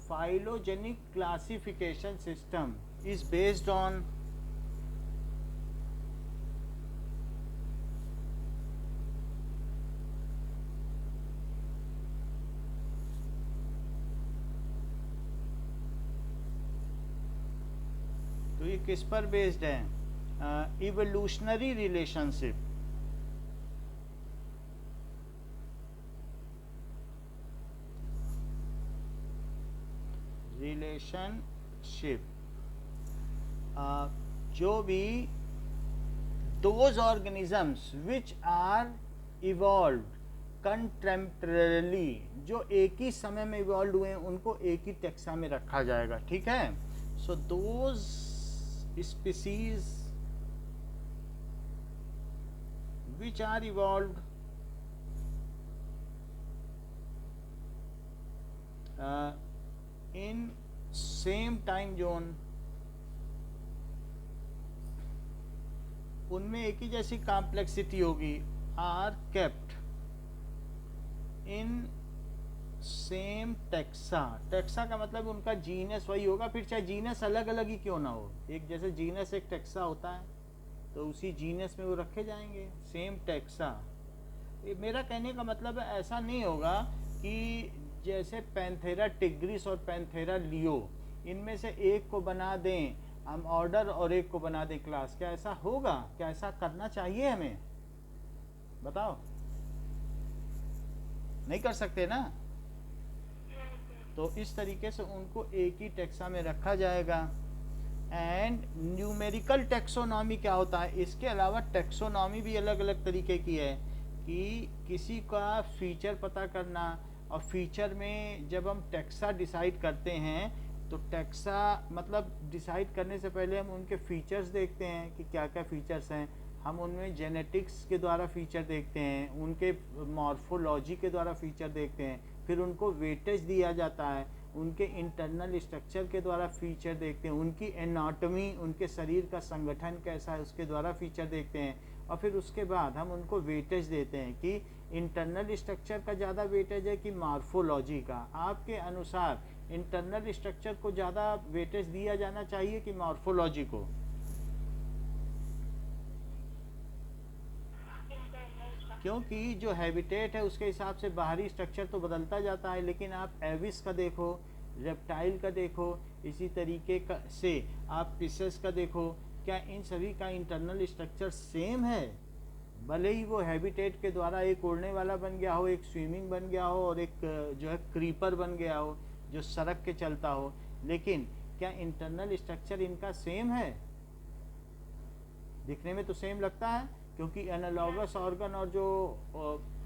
phylogenetic classification system is based on तो ये किस पर बेस्ड है? Evolutionary relationship. जो भी those organisms which are evolved कंटेम्परली, जो एक ही समय में इवॉल्व हुए हैं, उनको एक ही टेक्सा में रखा जाएगा, ठीक है। So those species which are evolved in same time zone, उनमें एक ही जैसी कॉम्प्लेक्सिटी होगी, are kept in same taxa. Taxa का मतलब उनका जीनस वही होगा, फिर चाहे जीनस अलग अलग ही क्यों ना हो, एक जैसे जीनस एक टेक्सा होता है तो उसी जीनस में वो रखे जाएंगे, सेम टेक्सा। मेरा कहने का मतलब है ऐसा नहीं होगा कि जैसे पैंथेरा टिग्रिस और पैंथेरा लियो, इनमें से एक को बना दें हम ऑर्डर और एक को बना दें क्लास, क्या ऐसा होगा? क्या ऐसा करना चाहिए हमें? बताओ, नहीं कर सकते ना। तो इस तरीके से उनको एक ही टेक्सा में रखा जाएगा। एंड न्यूमेरिकल टेक्सोनॉमी क्या होता है? इसके अलावा टेक्सोनॉमी भी अलग अलग तरीके की है कि किसी का फीचर पता करना, और फीचर में जब हम टेक्सा डिसाइड करते हैं तो टेक्सा मतलब डिसाइड करने से पहले हम उनके फीचर्स देखते हैं कि क्या क्या फीचर्स हैं, हम उनमें जेनेटिक्स के द्वारा फीचर देखते हैं, उनके मॉर्फोलॉजी के द्वारा फीचर देखते हैं, फिर उनको वेटेज दिया जाता है, उनके इंटरनल स्ट्रक्चर के द्वारा फीचर देखते हैं, उनकी एनाटॉमी, उनके शरीर का संगठन कैसा है उसके द्वारा फीचर देखते हैं, और फिर उसके बाद हम उनको वेटेज देते हैं कि इंटरनल स्ट्रक्चर का ज़्यादा वेटेज है कि मॉर्फोलॉजी का। आपके अनुसार इंटरनल स्ट्रक्चर को ज़्यादा वेटेज दिया जाना चाहिए कि मॉर्फोलॉजी को? क्योंकि जो हैबिटेट है उसके हिसाब से बाहरी स्ट्रक्चर तो बदलता जाता है, लेकिन आप एविस का देखो, रेप्टाइल का देखो, इसी तरीके का से आप फिशेस का देखो, क्या इन सभी का इंटरनल स्ट्रक्चर सेम है? भले ही वो हैबिटेट के द्वारा एक उड़ने वाला बन गया हो, एक स्विमिंग बन गया हो, और एक जो है क्रीपर बन गया हो जो सड़क के चलता हो, लेकिन क्या इंटरनल स्ट्रक्चर इनका सेम है? दिखने में तो सेम लगता है, क्योंकि एनालॉगस ऑर्गन और जो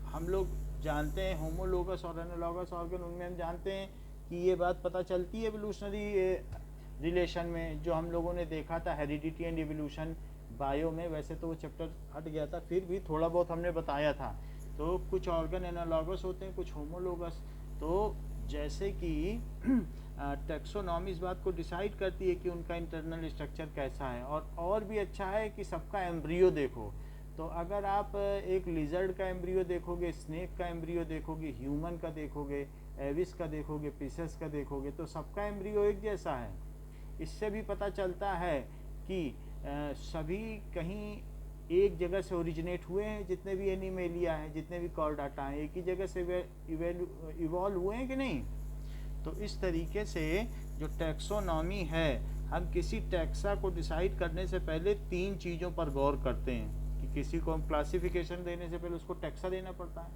हम लोग जानते हैं होमोलोगस और एनालॉगस ऑर्गन, उनमें हम जानते हैं कि ये बात पता चलती है एवोल्यूशनरी रिलेशन में, जो हम लोगों ने देखा था हेरिडिटी एंड एवोल्यूशन बायो में। वैसे तो वो चैप्टर हट गया था, फिर भी थोड़ा बहुत हमने बताया था। तो कुछ ऑर्गन एनालॉगस होते हैं, कुछ होमोलोगस। तो जैसे कि टेक्सोनॉमी इस बात को डिसाइड करती है कि उनका इंटरनल स्ट्रक्चर कैसा है, और भी अच्छा है कि सबका एम्ब्रियो देखो। तो अगर आप एक लिजर्ड का एम्ब्रियो देखोगे, स्नेक का एम्ब्रियो देखोगे, ह्यूमन का देखोगे, एविस का देखोगे, पिसेस का देखोगे, तो सबका एम्ब्रियो एक जैसा है। इससे भी पता चलता है कि सभी कहीं एक जगह से ओरिजिनेट हुए हैं, जितने भी एनिमेलिया हैं, जितने भी कॉर्डाटा हैं, एक ही जगह से इवॉल्व हुए हैं कि नहीं। तो इस तरीके से जो टैक्सोनॉमी है, हम किसी टैक्सा को डिसाइड करने से पहले 3 चीज़ों पर गौर करते हैं कि किसी को हम क्लासिफिकेशन देने से पहले उसको टैक्सा देना पड़ता है।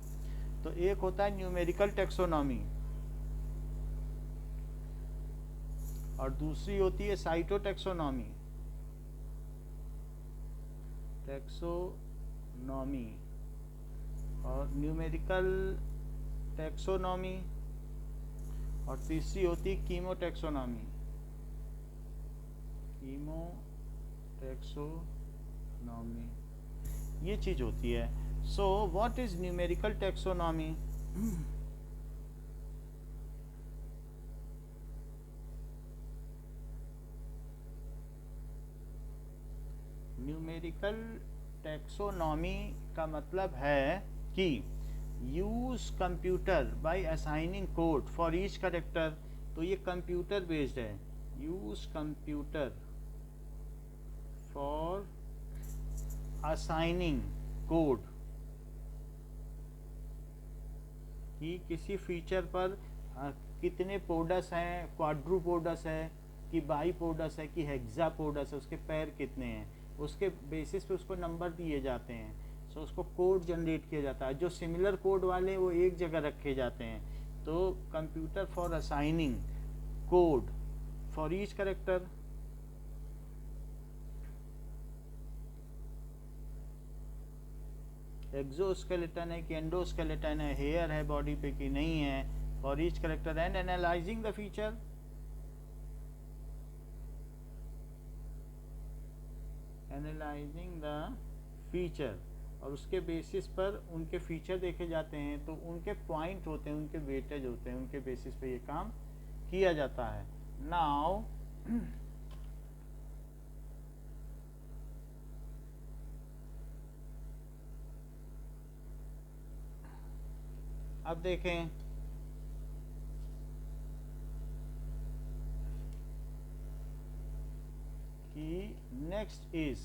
तो एक होता है न्यूमेरिकल टैक्सोनॉमी, और दूसरी होती है साइटोटैक्सोनॉमी। टैक्सोनॉमी और न्यूमेरिकल टैक्सोनॉमी, और तीसरी होती है कीमोटैक्सोनॉमी। कीमोटैक्सोनॉमी ये चीज होती है। So what is numerical taxonomy? Numerical taxonomy का मतलब है कि use computer by assigning code for each character तो ये कंप्यूटर बेस्ड है, use computer for assigning code, कि किसी फीचर पर कितने पोडस हैं, क्वाड्रूपोडस है कि बाईपोडस है कि हेक्सापोडस है, उसके पैर कितने हैं, उसके बेसिस पे उसको नंबर दिए जाते हैं। सो उसको कोड जनरेट किया जाता है, जो सिमिलर कोड वाले हैं वो एक जगह रखे जाते हैं। तो computer for assigning code for each character. Exoskeleton है कि एंडोस्केलेटन है, हेयर है बॉडी पे कि नहीं है, for each character, and analysing the feature, analysing the feature, और उसके बेसिस पर उनके फीचर देखे जाते हैं, तो उनके पॉइंट होते हैं, उनके वेटेज होते हैं, उनके बेसिस पे ये काम किया जाता है। नाउ अब देखें कि नेक्स्ट इज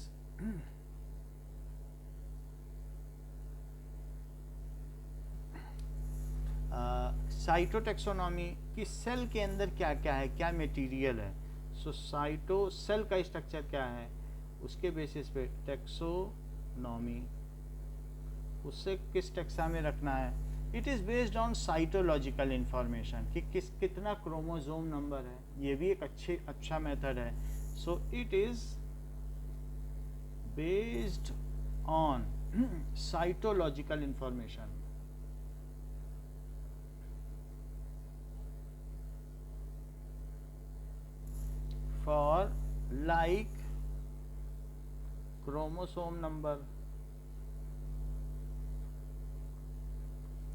साइटोटेक्सोनॉमी, कि सेल के अंदर क्या क्या है, क्या मटेरियल है। सो साइटो सेल का स्ट्रक्चर क्या है, उसके बेसिस पे टेक्सोनॉमी, उससे किस टेक्सा में रखना है। It is based on cytological information, कि कितना क्रोमोसोम नंबर है, ये भी एक अच्छा मेथड है। So it is based on cytological information. For like chromosome number,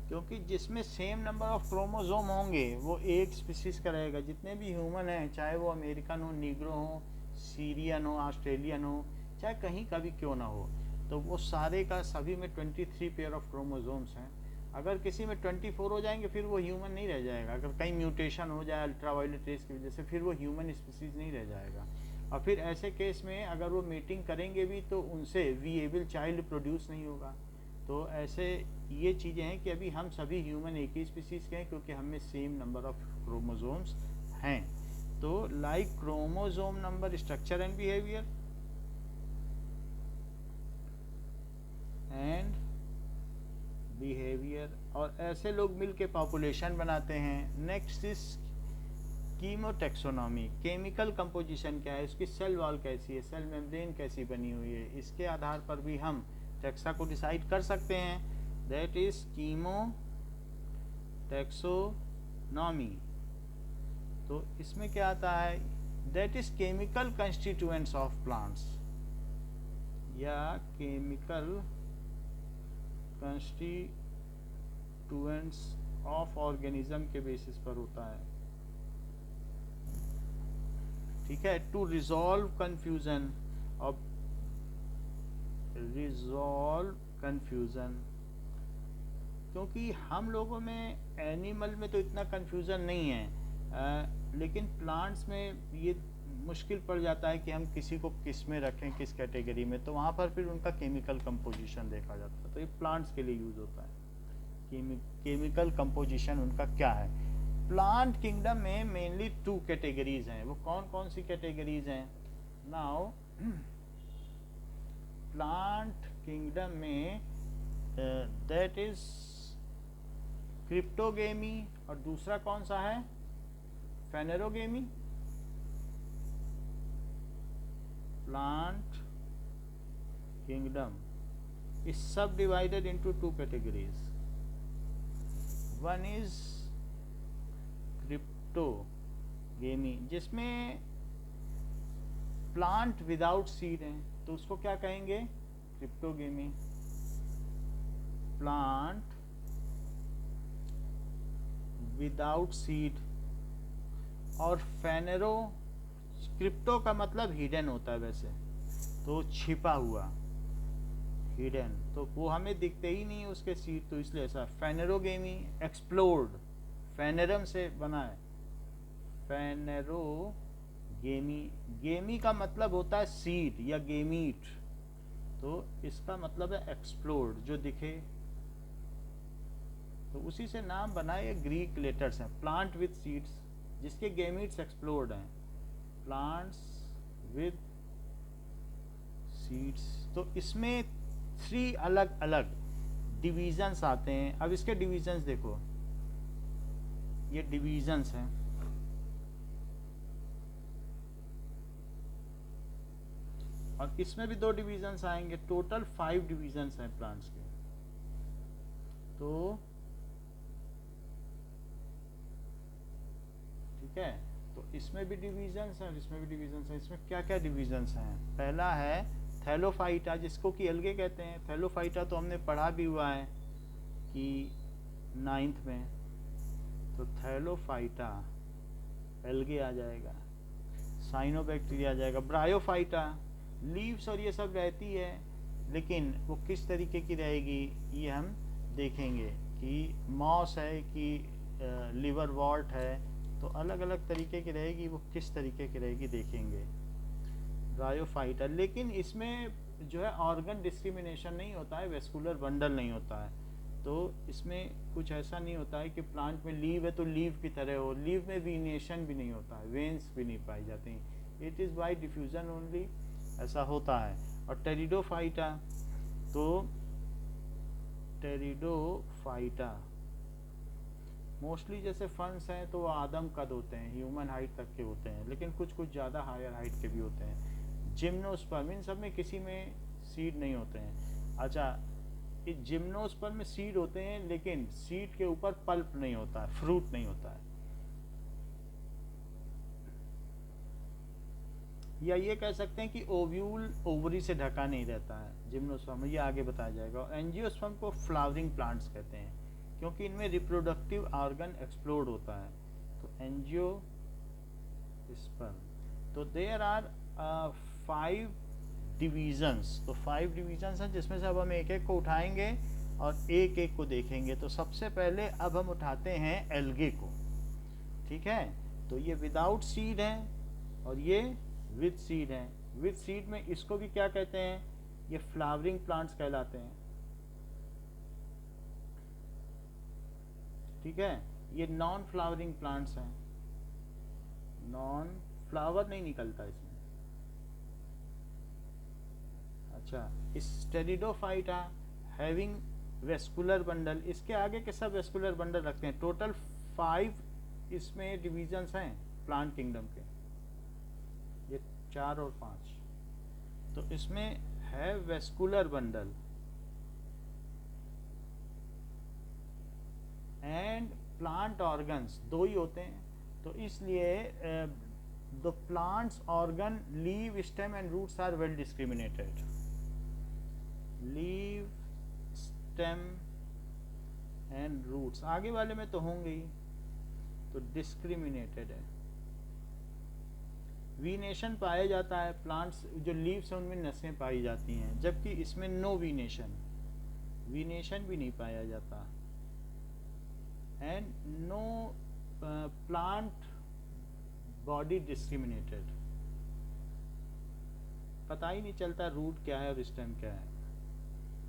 क्योंकि जिसमें सेम नंबर ऑफ क्रोमोसोम होंगे वो एक स्पीसीज का रहेगा। जितने भी ह्यूमन हैं, चाहे वो अमेरिकन हो, नीग्रो हो, सीरियन हो, ऑस्ट्रेलियन हो, चाहे कहीं का भी क्यों ना हो, तो वो सारे का सभी में 23 पेयर ऑफ क्रोमोसोम्स हैं। अगर किसी में 24 हो जाएंगे फिर वो ह्यूमन नहीं रह जाएगा। अगर कहीं म्यूटेशन हो जाए अल्ट्रावायलेट रेस की वजह से, फिर वो ह्यूमन स्पीसीज नहीं रह जाएगा। और फिर ऐसे केस में अगर वो मीटिंग करेंगे भी तो उनसे विएबल चाइल्ड प्रोड्यूस नहीं होगा। तो ऐसे ये चीज़ें हैं कि अभी हम सभी ह्यूमन एक ही स्पीसीज के हैं, क्योंकि हमें सेम नंबर ऑफ क्रोमोसोम्स हैं। तो like chromosome number, structure and behaviour और ऐसे लोग मिल के पॉपुलेशन बनाते हैं। नेक्स्ट इज कीमोटेक्सोनॉमी, केमिकल कंपोजिशन क्या है, उसकी सेल वॉल कैसी है, सेल मेम्ब्रेन कैसी बनी हुई है, इसके आधार पर भी हम टेक्सा को डिसाइड कर सकते हैं। That is chemotaxonomy. तो इसमें क्या आता है, that is chemical constituents of plants, या केमिकल कंस्टिट्यूएंट्स ऑफ ऑर्गेनिज्म के बेसिस पर होता है। ठीक है, टू रिजॉल्व कंफ्यूजन, अब रिजॉल्व कंफ्यूजन, क्योंकि हम लोगों में एनिमल में तो इतना कंफ्यूजन नहीं है, लेकिन प्लांट्स में ये मुश्किल पड़ जाता है कि हम किसी को किस में रखें, किस कैटेगरी में। तो वहाँ पर फिर उनका केमिकल कंपोजिशन देखा जाता है। तो ये प्लांट्स के लिए यूज होता है, केमिकल कंपोजिशन उनका क्या है। प्लांट किंगडम में मेनली 2 कैटेगरीज हैं। वो कौन कौन सी कैटेगरीज हैं? नाउ प्लांट किंगडम में दैट इज क्रिप्टोगेमी, और दूसरा कौन सा है? Phanerogamy. Plant kingdom is subdivided into 2 categories. One is cryptogamy, जिसमें प्लांट विदाउट सीड है, तो उसको क्या कहेंगे? क्रिप्टोगेमी। Plant without seed. और फेनेरो, क्रिप्टो का मतलब हिडन होता है वैसे तो, छिपा हुआ, हिडन, तो वो हमें दिखते ही नहीं उसके सीड, तो इसलिए ऐसा। फेनेरोगेमी एक्सप्लोर्ड, फेनेरम से बना है, फेनेरोगेमी, गेमी का मतलब होता है सीड या गेमीट, तो इसका मतलब है एक्सप्लोड, जो दिखे, तो उसी से नाम बनाए। ग्रीक लेटर्स हैं, प्लांट विद सीड्स, जिसके गेमीट्स एक्सप्लोड हैं, प्लांट्स विद सीड्स। तो इसमें 3 अलग अलग डिवीजन्स आते हैं। अब इसके डिवीजन्स देखो, ये डिवीजन्स हैं, और इसमें भी 2 डिवीजन्स आएंगे, टोटल 5 डिवीजन्स हैं प्लांट्स के। तो ठीक है, तो इसमें भी डिवीजन्स हैं और इसमें भी डिवीजन्स हैं। इसमें क्या क्या डिवीजन्स हैं? पहला है थैलोफाइटा, जिसको कि एल्गे कहते हैं। थैलोफाइटा तो हमने पढ़ा भी हुआ है कि 9th में, तो थैलोफाइटा एल्गे आ जाएगा, साइनोबैक्टीरिया आ जाएगा। ब्रायोफाइटा लीव्स और ये सब रहती है, लेकिन वो किस तरीके की रहेगी ये हम देखेंगे, कि मॉस है कि लिवर वॉल्ट है, तो अलग अलग तरीके की रहेगी, वो किस तरीके की रहेगी देखेंगे। ब्रायोफाइटा, लेकिन इसमें जो है ऑर्गन डिस्क्रिमिनेशन नहीं होता है, वेस्कुलर बंडल नहीं होता है, तो इसमें कुछ ऐसा नहीं होता है कि प्लांट में लीव है तो लीव की तरह हो, लीव में वीनेशन भी नहीं होता है, वेन्स भी नहीं पाई जाती, it is by diffusion only, ऐसा होता है। और टेरिडोफाइटा, तो टेरिडोफाइटा मोस्टली जैसे फंस हैं तो वो आदम कद होते हैं, ह्यूमन हाइट तक के होते हैं, लेकिन कुछ कुछ ज़्यादा हायर हाइट के भी होते हैं। जिम्नोस्पर्म, इन सब में किसी में सीड नहीं होते हैं। अच्छा, इस जिम्नोस्पर्म में सीड होते हैं, लेकिन सीड के ऊपर पल्प नहीं होता है, फ्रूट नहीं होता है। या ये कह सकते हैं कि ओव्यूल ओवरी से ढका नहीं रहता है जिम्नोस्पर्म, ये आगे बताया जाएगा। और एंजियोस्पर्म को फ्लावरिंग प्लांट्स कहते हैं, क्योंकि इनमें रिप्रोडक्टिव ऑर्गन एक्सप्लोड होता है। तो एंजियोस्पर्म, तो देयर आर 5 डिवीजन्स, तो 5 डिवीजन्स हैं, जिसमें से अब हम एक एक को उठाएंगे और एक एक को देखेंगे। तो सबसे पहले अब हम उठाते हैं एल्गे को, ठीक है। तो ये विदाउट सीड है और ये विद सीड है। विद सीड में इसको भी क्या कहते हैं? ये फ्लावरिंग प्लांट्स कहलाते हैं, ठीक है। ये नॉन फ्लावरिंग प्लांट्स हैं, नॉन फ्लावर नहीं निकलता इसमें। अच्छा, स्टेरिडोफाइटा हैविंग वेस्कुलर बंडल, इसके आगे के सब वेस्कुलर बंडल रखते हैं। टोटल 5 इसमें डिवीजन्स हैं प्लांट किंगडम के, ये 4 और 5। तो इसमें है vascular bundle and plant organs, 2 ही होते हैं। तो इसलिए the plants organ, leave, stem and roots are well discriminated. Leave, stem and roots आगे वाले में तो होंगे ही, तो डिस्क्रिमिनेटेड है। वीनेशन पाया जाता है, प्लांट्स जो लीव्स हैं उनमें नसें पाई जाती हैं, जबकि इसमें नो वीनेशन, वीनेशन भी नहीं पाया जाता। And no plant body discriminated, पता ही नहीं चलता रूट क्या है और स्टेम क्या है।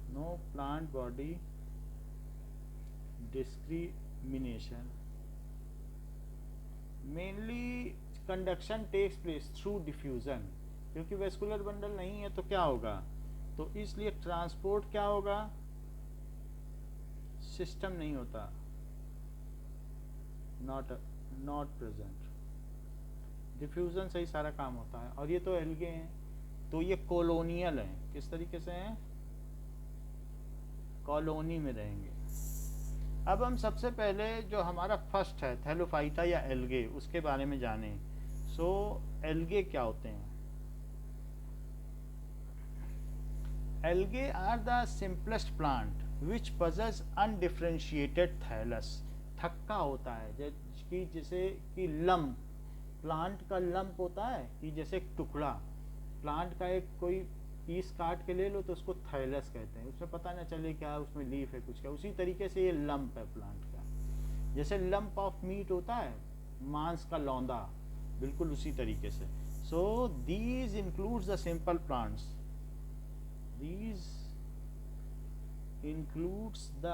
No plant body discrimination. Mainly conduction takes place through diffusion, क्योंकि वेस्कुलर बंडल नहीं है तो क्या होगा, तो इसलिए ट्रांसपोर्ट क्या होगा, सिस्टम नहीं होता, नॉट प्रेजेंट, डिफ्यूजन से ही सारा काम होता है। और ये तो एल्गे हैं, तो ये कॉलोनियल हैं, किस तरीके से हैं, कॉलोनी में रहेंगे। अब हम सबसे पहले जो हमारा फर्स्ट है थैलोफाइटा या एल्गे, उसके बारे में जानें। सो एल्गे क्या होते हैं? Algae are the simplest plant which possess undifferentiated thallus. थक्का होता है, कि जैसे कि लम्प, प्लांट का लम्प होता है कि जैसे एक टुकड़ा, प्लांट का एक कोई पीस काट के ले लो तो उसको थैलस कहते हैं, उसमें पता ना चले क्या उसमें लीफ है कुछ क्या, उसी तरीके से ये लम्प है प्लांट का। जैसे लम्प ऑफ मीट होता है मांस का लौंदा, बिल्कुल उसी तरीके से। So these includes the simple plants, these includes the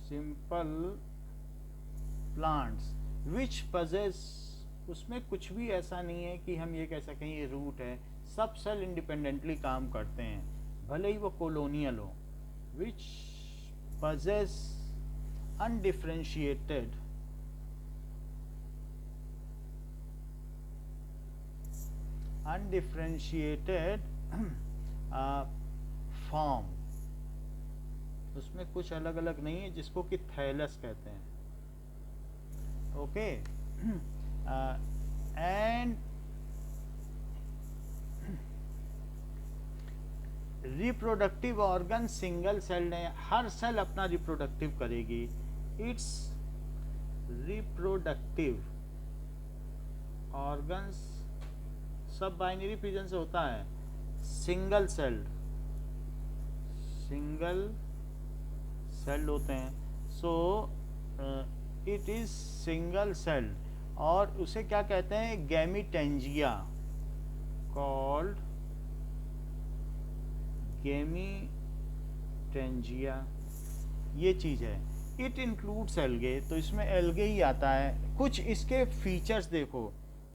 simple plants which possess, उसमें कुछ भी ऐसा नहीं है कि हम ये कह सकें ये रूट है, सब सेल इंडिपेंडेंटली काम करते हैं, भले ही वो कॉलोनियल हो। विच पजेस undifferentiated फॉर्म, उसमें कुछ अलग अलग नहीं है, जिसको कि थैलस कहते हैं। Okay, and reproductive organ single celled है, हर सेल अपना रिप्रोडक्टिव करेगी। इट्स रिप्रोडक्टिव ऑर्गन्स सब बाइनरी फिजन से होता है, सिंगल सेल्ड, सिंगल सेल्ड होते हैं। So it is single celled, और उसे क्या कहते हैं, गैमीटेंजिया, कॉल्ड गैमीटेंजिया, ये चीज है। इट इंक्लूड्स एल्गे, तो इसमें एल्गे ही आता है। कुछ इसके फीचर्स देखो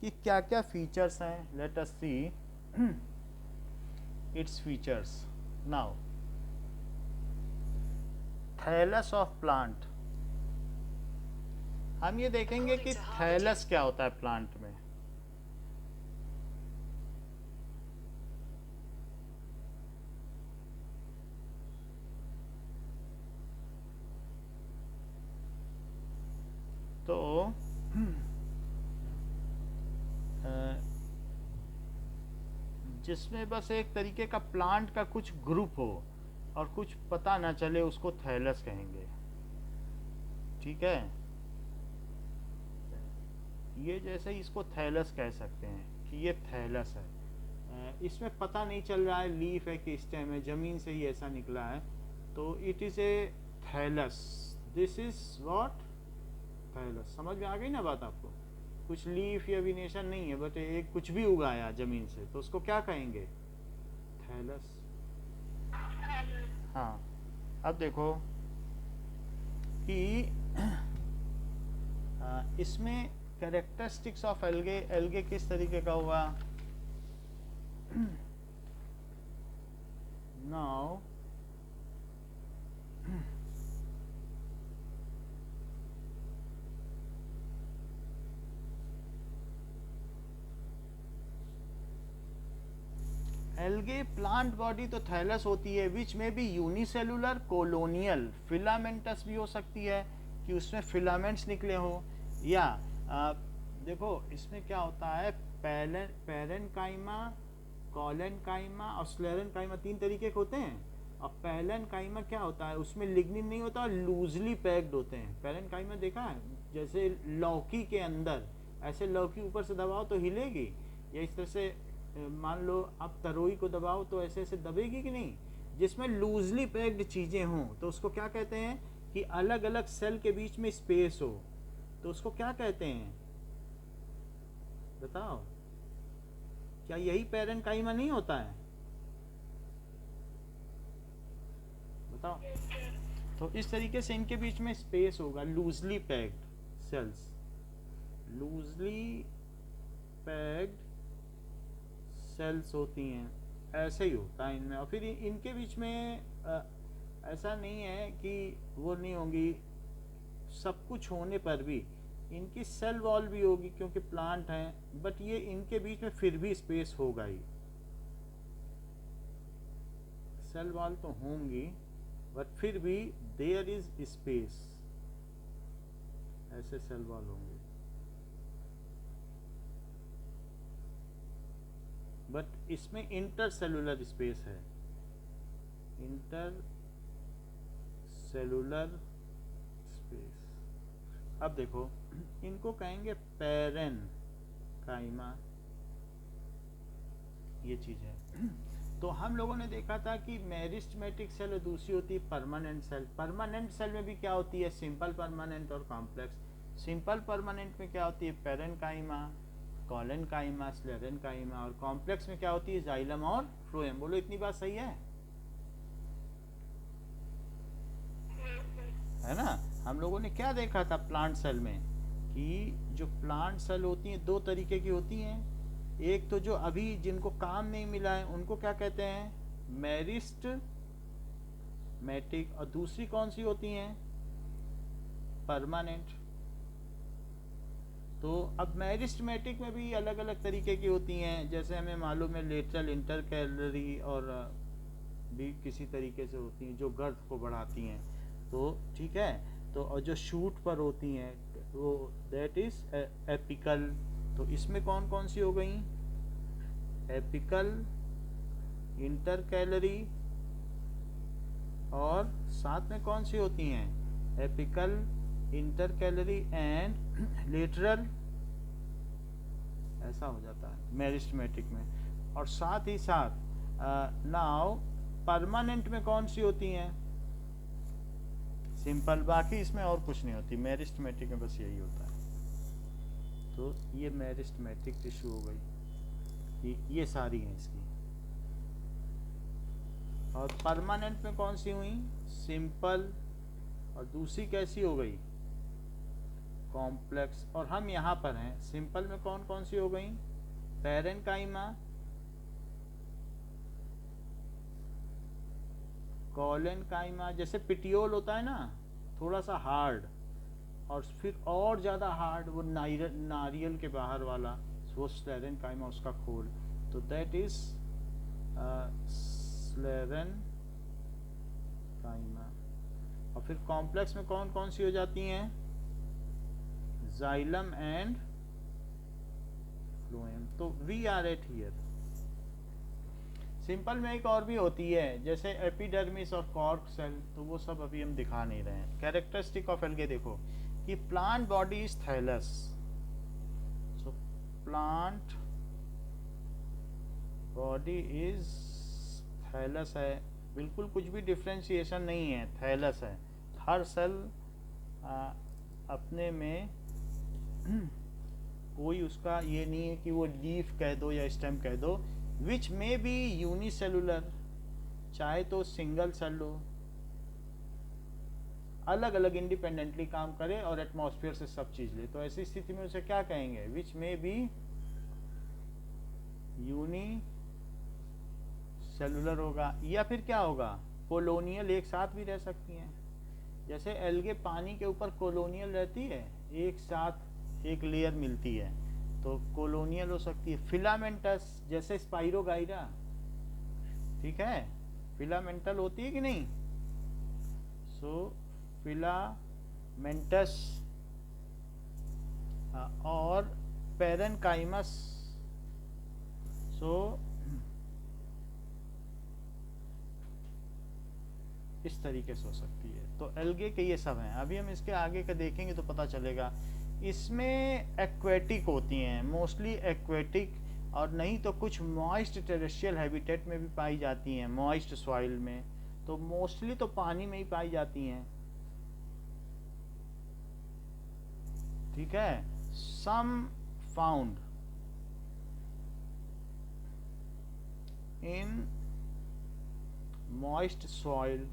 कि क्या क्या फीचर्स हैं, let us see its features now. Thallus of plant, हम ये देखेंगे कि थैलस क्या होता है प्लांट में। तो जिसमें बस एक तरीके का प्लांट का कुछ ग्रुप हो और कुछ पता ना चले, उसको थैलस कहेंगे। ठीक है, ये जैसे इसको थैलस कह सकते हैं कि ये थैलस है। इसमें पता नहीं चल रहा है लीफ है कि स्टेम है, जमीन से ही ऐसा निकला है, तो it is a thallus. This is what, thallus. समझ में आ गई ना बात आपको? कुछ लीफ या विनेशन नहीं है, बट एक कुछ भी उगाया जमीन से, तो उसको क्या कहेंगे, थैलस। हाँ, अब देखो कि इसमें कैरेक्टरिस्टिक्स ऑफ एल्गे, एल्गे किस तरीके का हुआ। नाउ एल्गे प्लांट बॉडी तो थैलस होती है, विच में भी यूनिसेलुलर कोलोनियल फिलामेंटस भी हो सकती है, कि उसमें फिलामेंट्स निकले हो, या देखो इसमें क्या होता है, पैरेनकाइमा, कॉलेनकाइमा और स्क्लेरेनकाइमा, तीन तरीके के होते हैं। और पैरेनकाइमा क्या होता है, उसमें लिग्निन नहीं होता, लूजली पैक्ड होते हैं। पैरेनकाइमा देखा है, जैसे लौकी के अंदर, ऐसे लौकी ऊपर से दबाओ तो हिलेगी, या इस तरह से मान लो आप तरोई को दबाओ तो ऐसे ऐसे दबेगी कि नहीं। जिसमें लूजली पैक्ड चीजें हों तो उसको क्या कहते हैं, कि अलग अलग सेल के बीच में स्पेस हो, तो उसको क्या कहते हैं, बताओ। क्या यही पैरेनकाइमा नहीं होता है, बताओ। तो इस तरीके से इनके बीच में स्पेस होगा, loosely packed cells, loosely packed cells होती हैं, ऐसे ही होता है इनमें। और फिर इनके बीच में ऐसा नहीं है कि वो नहीं होंगी, सब कुछ होने पर भी इनकी सेल वॉल भी होगी क्योंकि प्लांट हैं, बट ये इनके बीच में फिर भी स्पेस होगा ही। सेल वॉल तो होंगी बट फिर भी देयर इज स्पेस, ऐसे सेल वॉल होंगे। बट इसमें इंटरसेलुलर स्पेस है, इंटर सेलुलर स्पेस। अब देखो इनको कहेंगे पैरेनकाइमा, ये चीज है। तो हम लोगों ने देखा था कि मेरिस्टेमेटिक सेल और दूसरी होती है परमानेंट सेल। परमानेंट सेल में भी क्या होती है, सिंपल परमानेंट और कॉम्प्लेक्स। सिंपल परमानेंट में क्या होती है, पेरेन्काइमा, कॉलेनकाइमा, स्क्लेरेन्काइमा, और कॉम्प्लेक्स में क्या होती है, जाइलम और फ्लोएम। बोलो इतनी बात सही है ना। हम लोगों ने क्या देखा था प्लांट सेल में कि जो प्लांट सेल होती हैं दो तरीके की होती हैं। एक तो जो अभी जिनको काम नहीं मिला है उनको क्या कहते हैं, मेरिस्टेमेटिक, और दूसरी कौन सी होती हैं, परमानेंट। तो अब मेरिस्टेमेटिक में भी अलग अलग तरीके की होती हैं, जैसे हमें मालूम है लेटरल, इंटरकैलरी, और भी किसी तरीके से होती हैं जो गर्थ को बढ़ाती हैं। तो ठीक है, तो और जो शूट पर होती हैं वो दैट इज एपिकल। तो इसमें कौन कौन सी हो गई, एपिकल, इंटरकैलरी, और साथ में कौन सी होती हैं, एपिकल, इंटरकैलरी एंड लेटरल, ऐसा हो जाता है मेरिस्टेमेटिक में। और साथ ही साथ नाउ परमानेंट में कौन सी होती हैं, सिंपल, बाकी इसमें और कुछ नहीं होती। मेरिस्टेमेटिक में बस यही होता है। तो ये मेरिस्टेमेटिक टिश्यू हो गई, ये सारी हैं इसकी। और परमानेंट में कौन सी हुई, सिंपल, और दूसरी कैसी हो गई, कॉम्प्लेक्स। और हम यहाँ पर हैं, सिंपल में कौन कौन सी हो गई, पेरेन्काइमा, कॉलेनकाइमा, जैसे पिटियोल होता है ना थोड़ा सा हार्ड, और फिर और ज़्यादा हार्ड वो नारियल के बाहर वाला, वो स्क्लेरेन्काइमा, उसका खोल। तो दैट इज स्क्लेरेन्काइमा। और फिर कॉम्प्लेक्स में कौन कौन सी हो जाती हैं, जाइलम एंड फ्लोएम। तो we are at here. Simple में एक और भी होती है, जैसे एपिडर्मिस और कॉर्क सेल, तो वो सब अभी हम दिखा नहीं रहे हैं। कैरेक्टरिस्टिक ऑफ एल्गे देखो कि plant body is thallus, so plant body is thallus है, बिल्कुल कुछ भी डिफ्रेंशिएशन नहीं है, थैलस है। हर सेल अपने में कोई उसका ये नहीं है कि वो लीफ कह दो या स्टेम कह दो, विच मे बी यूनिसेलुलर, चाहे तो सिंगल सेल हो, अलग अलग इंडिपेंडेंटली काम करे और एटमॉस्फेयर से सब चीज ले। तो ऐसी स्थिति में उसे क्या कहेंगे, विच मे बी यूनिसेलुलर होगा। या फिर क्या होगा, कोलोनियल, एक साथ भी रह सकती हैं। जैसे एल्गे पानी के ऊपर कोलोनियल रहती है, एक साथ एक लेयर मिलती है, तो कोलोनियल हो सकती है। फिलामेंटस, जैसे स्पाइरोगाइरा, ठीक है, फिलामेंटल होती है कि नहीं। सो फिलामेंटस और पेरेन्काइमस, सो इस तरीके से हो सकती है। तो एल्गे के ये सब हैं। अभी हम इसके आगे का देखेंगे तो पता चलेगा। इसमें एक्वेटिक होती हैं, मोस्टली एक्वेटिक, और नहीं तो कुछ मॉइस्ट टेरेस्ट्रियल हैबिटेट में भी पाई जाती हैं, मॉइस्ट सॉइल में। तो मोस्टली तो पानी में ही पाई जाती हैं, ठीक है। सम फाउंड इन मॉइस्ट सॉइल,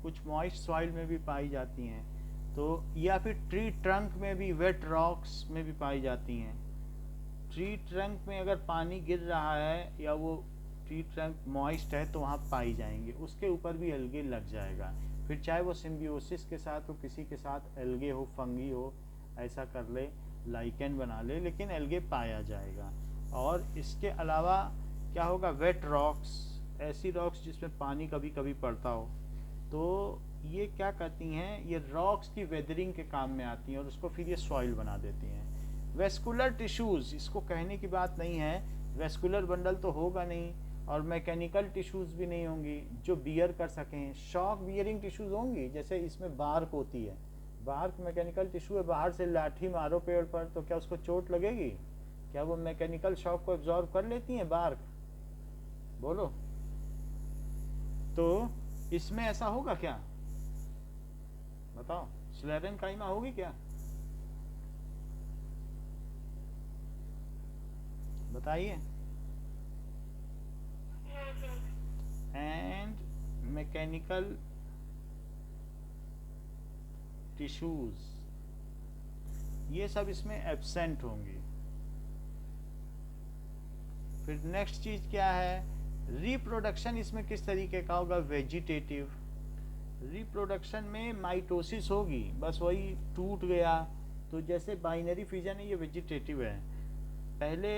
कुछ मॉइस्ट सॉइल में भी पाई जाती हैं। तो या फिर ट्री ट्रंक में भी, वेट रॉक्स में भी पाई जाती हैं। ट्री ट्रंक में अगर पानी गिर रहा है या वो ट्री ट्रंक मॉइस्ट है तो वहाँ पाई जाएंगे, उसके ऊपर भी एल्गे लग जाएगा। फिर चाहे वो सिम्बियोसिस के साथ हो, किसी के साथ एल्गे हो, फंगी हो, ऐसा कर ले, लाइकेन बना ले, लेकिन एल्गे पाया जाएगा। और इसके अलावा क्या होगा, वेट रॉक्स, ऐसी रॉक्स जिसमें पानी कभी कभी पड़ता हो, तो ये क्या करती हैं, ये रॉक्स की वेदरिंग के काम में आती हैं और उसको फिर ये सॉइल बना देती हैं। वेस्कुलर टिश्यूज़, इसको कहने की बात नहीं है, वेस्कुलर बंडल तो होगा नहीं, और मैकेनिकल टिश्यूज़ भी नहीं होंगी जो बियर कर सकें। शॉक बियरिंग टिश्यूज़ होंगी, जैसे इसमें बार्क होती है, बार्क मैकेनिकल टिश्यू है, बाहर से लाठी मारो पेड़ पर तो क्या उसको चोट लगेगी, क्या वो मैकेनिकल शॉक को एब्जॉर्ब कर लेती हैं बार्क, बोलो। तो इसमें ऐसा होगा क्या, बताओ, स्लेरेनकाइमा होगी क्या, बताइए। एंड मैकेनिकल टिश्यूज, ये सब इसमें एब्सेंट होंगी। फिर नेक्स्ट चीज क्या है, रिप्रोडक्शन इसमें किस तरीके का होगा, वेजिटेटिव। रिप्रोडक्शन में माइटोसिस होगी, बस वही टूट गया, तो जैसे बाइनरी फिजन है ये वेजिटेटिव है, पहले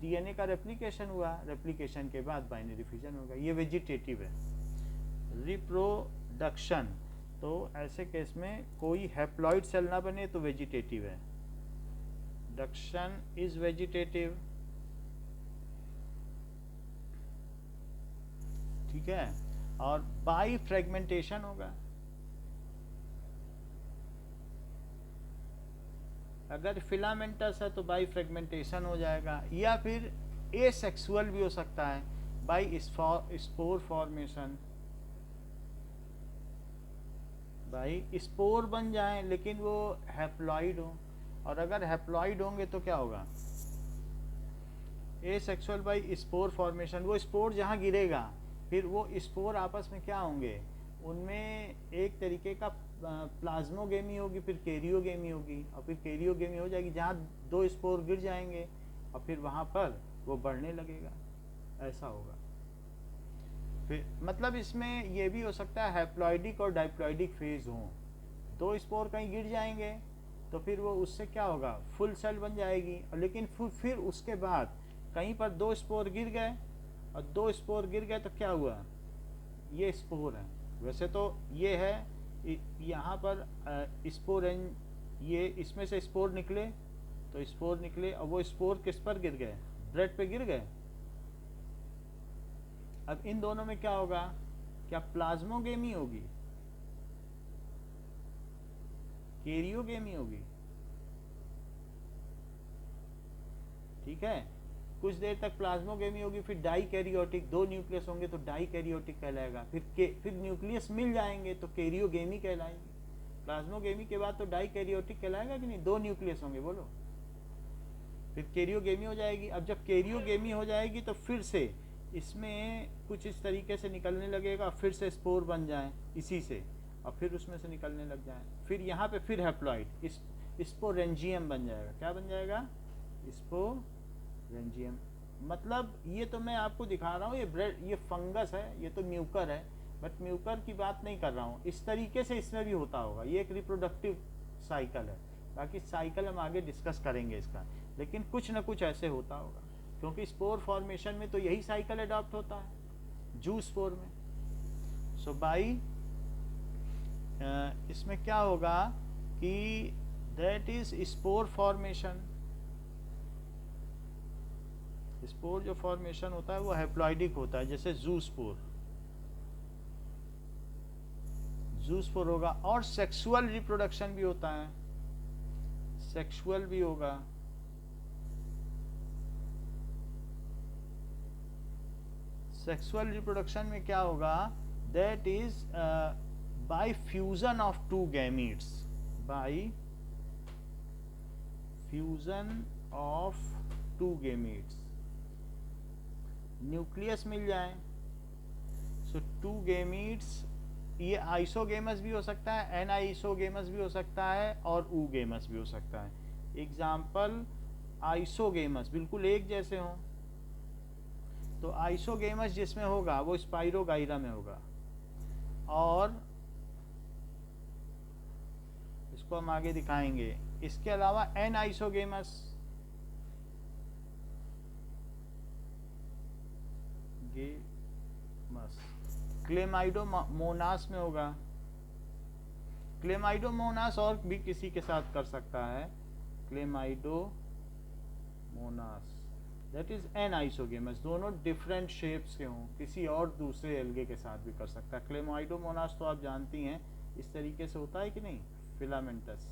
डीएनए का रेप्लिकेशन हुआ, रेप्लिकेशन के बाद बाइनरी फिजन होगा, ये वेजिटेटिव है। रिप्रोडक्शन, तो ऐसे केस में कोई हैप्लॉइड सेल ना बने तो वेजिटेटिव है, डक्शन इज वेजिटेटिव, ठीक है। और बाई फ्रेगमेंटेशन होगा, अगर फिलामेंटस है तो बाई फ्रेगमेंटेशन हो जाएगा, या फिर एसेक्सुअल भी हो सकता है, बाई स्पोर फॉर्मेशन, भाई स्पोर बन जाएं लेकिन वो हैप्लॉइड हो, और अगर हैप्लॉइड होंगे तो क्या होगा, एसेक्सुअल बाई स्पोर फॉर्मेशन, वो स्पोर जहाँ गिरेगा फिर वो स्पोर आपस में क्या होंगे, उनमें एक तरीके का प्लाज्मोगेमी होगी, फिर कैरियोगेमी होगी, और फिर कैरियोगेमी हो जाएगी जहाँ दो स्पोर गिर जाएंगे और फिर वहाँ पर वो बढ़ने लगेगा, ऐसा होगा। फिर मतलब इसमें ये भी हो सकता है हैप्लॉइडिक और डाइप्लॉइडिक फेज हो, दो स्पोर कहीं गिर जाएंगे तो फिर वो उससे क्या होगा, फुल सेल बन जाएगी, लेकिन फिर उसके बाद कहीं पर दो स्पोर गिर गए, और दो स्पोर गिर गए तो क्या हुआ, ये स्पोर है, वैसे तो ये है यहाँ पर स्पोर, ये इसमें से स्पोर निकले, तो स्पोर निकले और वो स्पोर किस पर गिर गए, ब्रेड पे गिर गए। अब इन दोनों में क्या होगा, क्या प्लाज्मोगेमी होगी, कैरियोगेमी होगी, ठीक है। कुछ देर तक प्लाज्मोगेमी होगी, फिर डाई कैरियोटिक, दो न्यूक्लियस होंगे तो डाई कैरियोटिक कहलाएगा, फिर न्यूक्लियस मिल जाएंगे तो कैरियोगेमी कहलाएगी। प्लाज्मोगेमी के बाद तो डाई कैरियोटिक कहलाएगा कि नहीं, दो न्यूक्लियस होंगे, बोलो, फिर कैरियोगेमी हो जाएगी। अब जब कैरियोगेमी हो जाएगी तो फिर से इसमें कुछ इस तरीके से निकलने लगेगा, फिर से स्पोर बन जाए इसी से, और फिर उसमें से निकलने लग जाए, फिर यहाँ पे फिर हैप्लॉइड स्पोरेंजियम बन जाएगा, क्या बन जाएगा, स्पोरेंजियम। मतलब ये तो मैं आपको दिखा रहा हूँ, ये फंगस है, ये तो म्यूकर है, बट म्यूकर की बात नहीं कर रहा हूँ, इस तरीके से इसमें भी होता होगा, ये एक रिप्रोडक्टिव साइकिल है, बाकी साइकिल हम आगे डिस्कस करेंगे इसका, लेकिन कुछ ना कुछ ऐसे होता होगा, क्योंकि स्पोर फॉर्मेशन में तो यही साइकिल अडॉप्ट होता है, जू स्पोर में। सो बाई इसमें क्या होगा कि that is spore formation, spore जो फॉर्मेशन होता है वो हैप्लॉइडिक होता है, जैसे जू स्पोर होगा, और सेक्सुअल रिप्रोडक्शन भी होता है, सेक्सुअल भी होगा, सेक्सुअल रिप्रोडक्शन में क्या होगा, that is by fusion of two gametes, by fusion of two gametes, nucleus मिल जाए, सो टू गैमीट्स, ये आइसोगेमस भी हो सकता है, एनाइसोगेमस भी हो सकता है, और ऊगेमस भी हो सकता है। एग्जाम्पल, आइसोगेमस बिल्कुल एक जैसे हों, तो आइसोगेमस जिसमें होगा वो स्पाइरोगाइरा में होगा, और इसको हम आगे दिखाएंगे। इसके अलावा एन आइसोगेमस, क्लेमाइडोमोनास में होगा, क्लेमाइडोमोनास और भी किसी के साथ कर सकता है, Chlamydomonas that is an isogamous, दोनों डिफरेंट शेप्स के हों, किसी और दूसरे एल्गे के साथ भी कर सकता है। क्लेमाइडोमोनास तो आप जानती हैं इस तरीके से होता है कि नहीं, फिलामेंटस।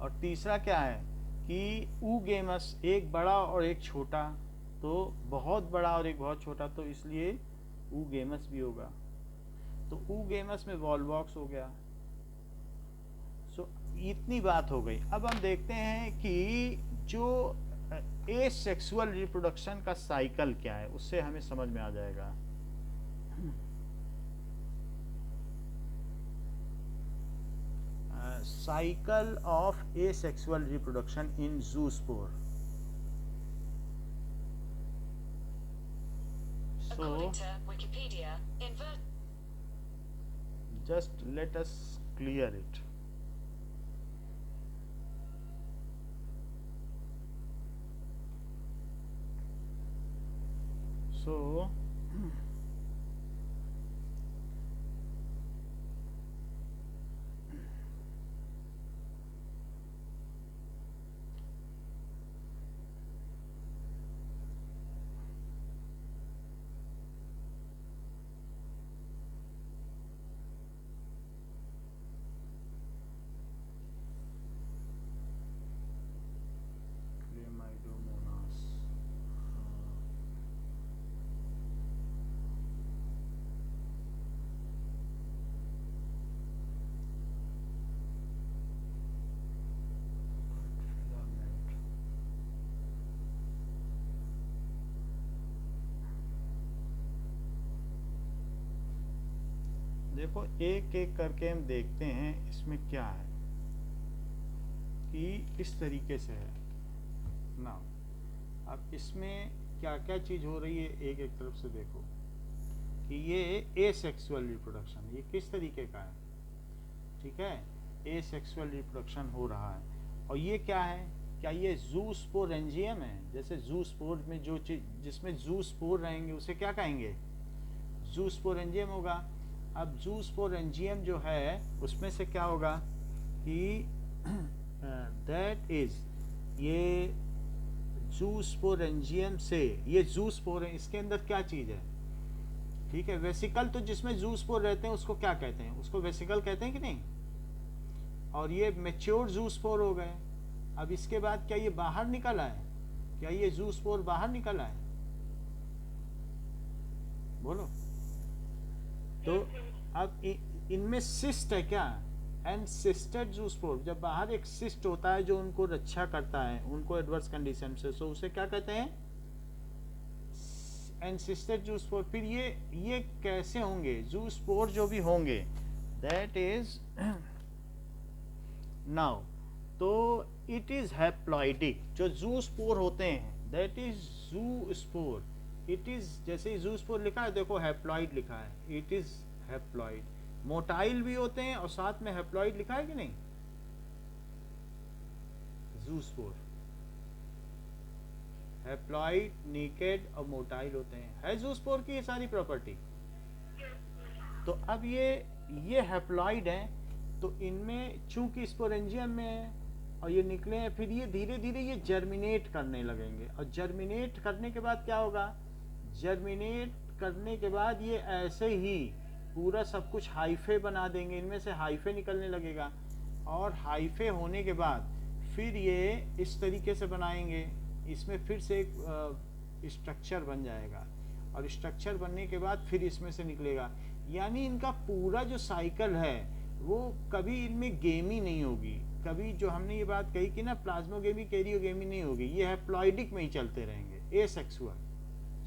और तीसरा क्या है कि ऊगेमस, एक बड़ा और एक छोटा, तो बहुत बड़ा और एक बहुत छोटा, तो इसलिए ऊगेमस भी होगा, तो ऊगेमस में वॉल्वॉक्स हो गया। सो इतनी बात हो गई। अब हम देखते हैं कि जो एसेक्सुअल रिप्रोडक्शन का साइकिल क्या है, उससे हमें समझ में आ जाएगा। Cycle of asexual reproduction in zoospore. According to Wikipedia, just let us clear it. So Chlamydomonas. Filament. देखो एक एक करके हम देखते हैं इसमें क्या है कि किस तरीके से है ना। अब इसमें क्या क्या चीज़ हो रही है, एक एक तरफ से देखो कि ये एसेक्सुअल रिप्रोडक्शन ये किस तरीके का है, ठीक है, एसेक्सुअल रिप्रोडक्शन हो रहा है। और ये क्या है, क्या ये जूस्पोरेंजियम है? जैसे जूस्पोर में जो चीज जिसमें जूस्पोर रहेंगे उसे क्या कहेंगे, जूस्पोरेंजियम होगा। अब जूस्पोरेंजियम जो है उसमें से क्या होगा कि दैट इज ये जूस्पोरेंजियम से ये जूस्पोर इसके अंदर क्या चीज है, ठीक है, वेसिकल। तो जिसमें जूस्पोर रहते हैं उसको क्या कहते हैं, उसको वेसिकल कहते हैं कि नहीं। और ये मेच्योर जूस्पोर हो गए। अब इसके बाद क्या ये बाहर निकल आए, क्या ये जूस्पोर बाहर निकल आए, बोलो। तो अब इनमें सिस्ट है क्या, एनसिस्टेड जूस्पोर। जब बाहर एक सिस्ट होता है जो उनको रक्षा करता है उनको एडवर्स कंडीशन से, तो उसे क्या कहते हैं, एनसिस्टेड जूस्पोर। फिर ये कैसे होंगे, जूस्पोर जो भी होंगे दैट इज नाउ, तो इट इज हैप्लॉइडिक। जो जूस्पोर होते हैं that is zoospore, it is, जैसे जूस्पोर लिखा है देखो हैप्लॉइड लिखा है, इट इज हैप्लॉइड। मोटाइल भी होते हैं और साथ में हैप्लॉइड लिखा है कि नहीं, जूस्पोर हैप्लॉइड, नेकेड और मोटाइल होते हैं। है जूस्पोर की ये सारी प्रॉपर्टी। तो अब ये हैप्लॉइड है, तो इनमें चूंकि स्पोरेंजियम में है और ये निकले हैं, फिर ये धीरे धीरे ये जर्मिनेट करने लगेंगे। और जर्मिनेट करने के बाद क्या होगा, जर्मिनेट करने के बाद ये ऐसे ही पूरा सब कुछ हाइफे बना देंगे, इनमें से हाइफे निकलने लगेगा। और हाइफे होने के बाद फिर ये इस तरीके से बनाएंगे, इसमें फिर से एक स्ट्रक्चर बन जाएगा। और स्ट्रक्चर बनने के बाद फिर इसमें से निकलेगा। यानी इनका पूरा जो साइकिल है वो कभी इनमें गेमी नहीं होगी। कभी जो हमने ये बात कही कि ना प्लाज्मोगेमी कैरियोगेमी नहीं होगी, ये हैप्लॉइडिक में ही चलते रहेंगे, एसेक्सुअल।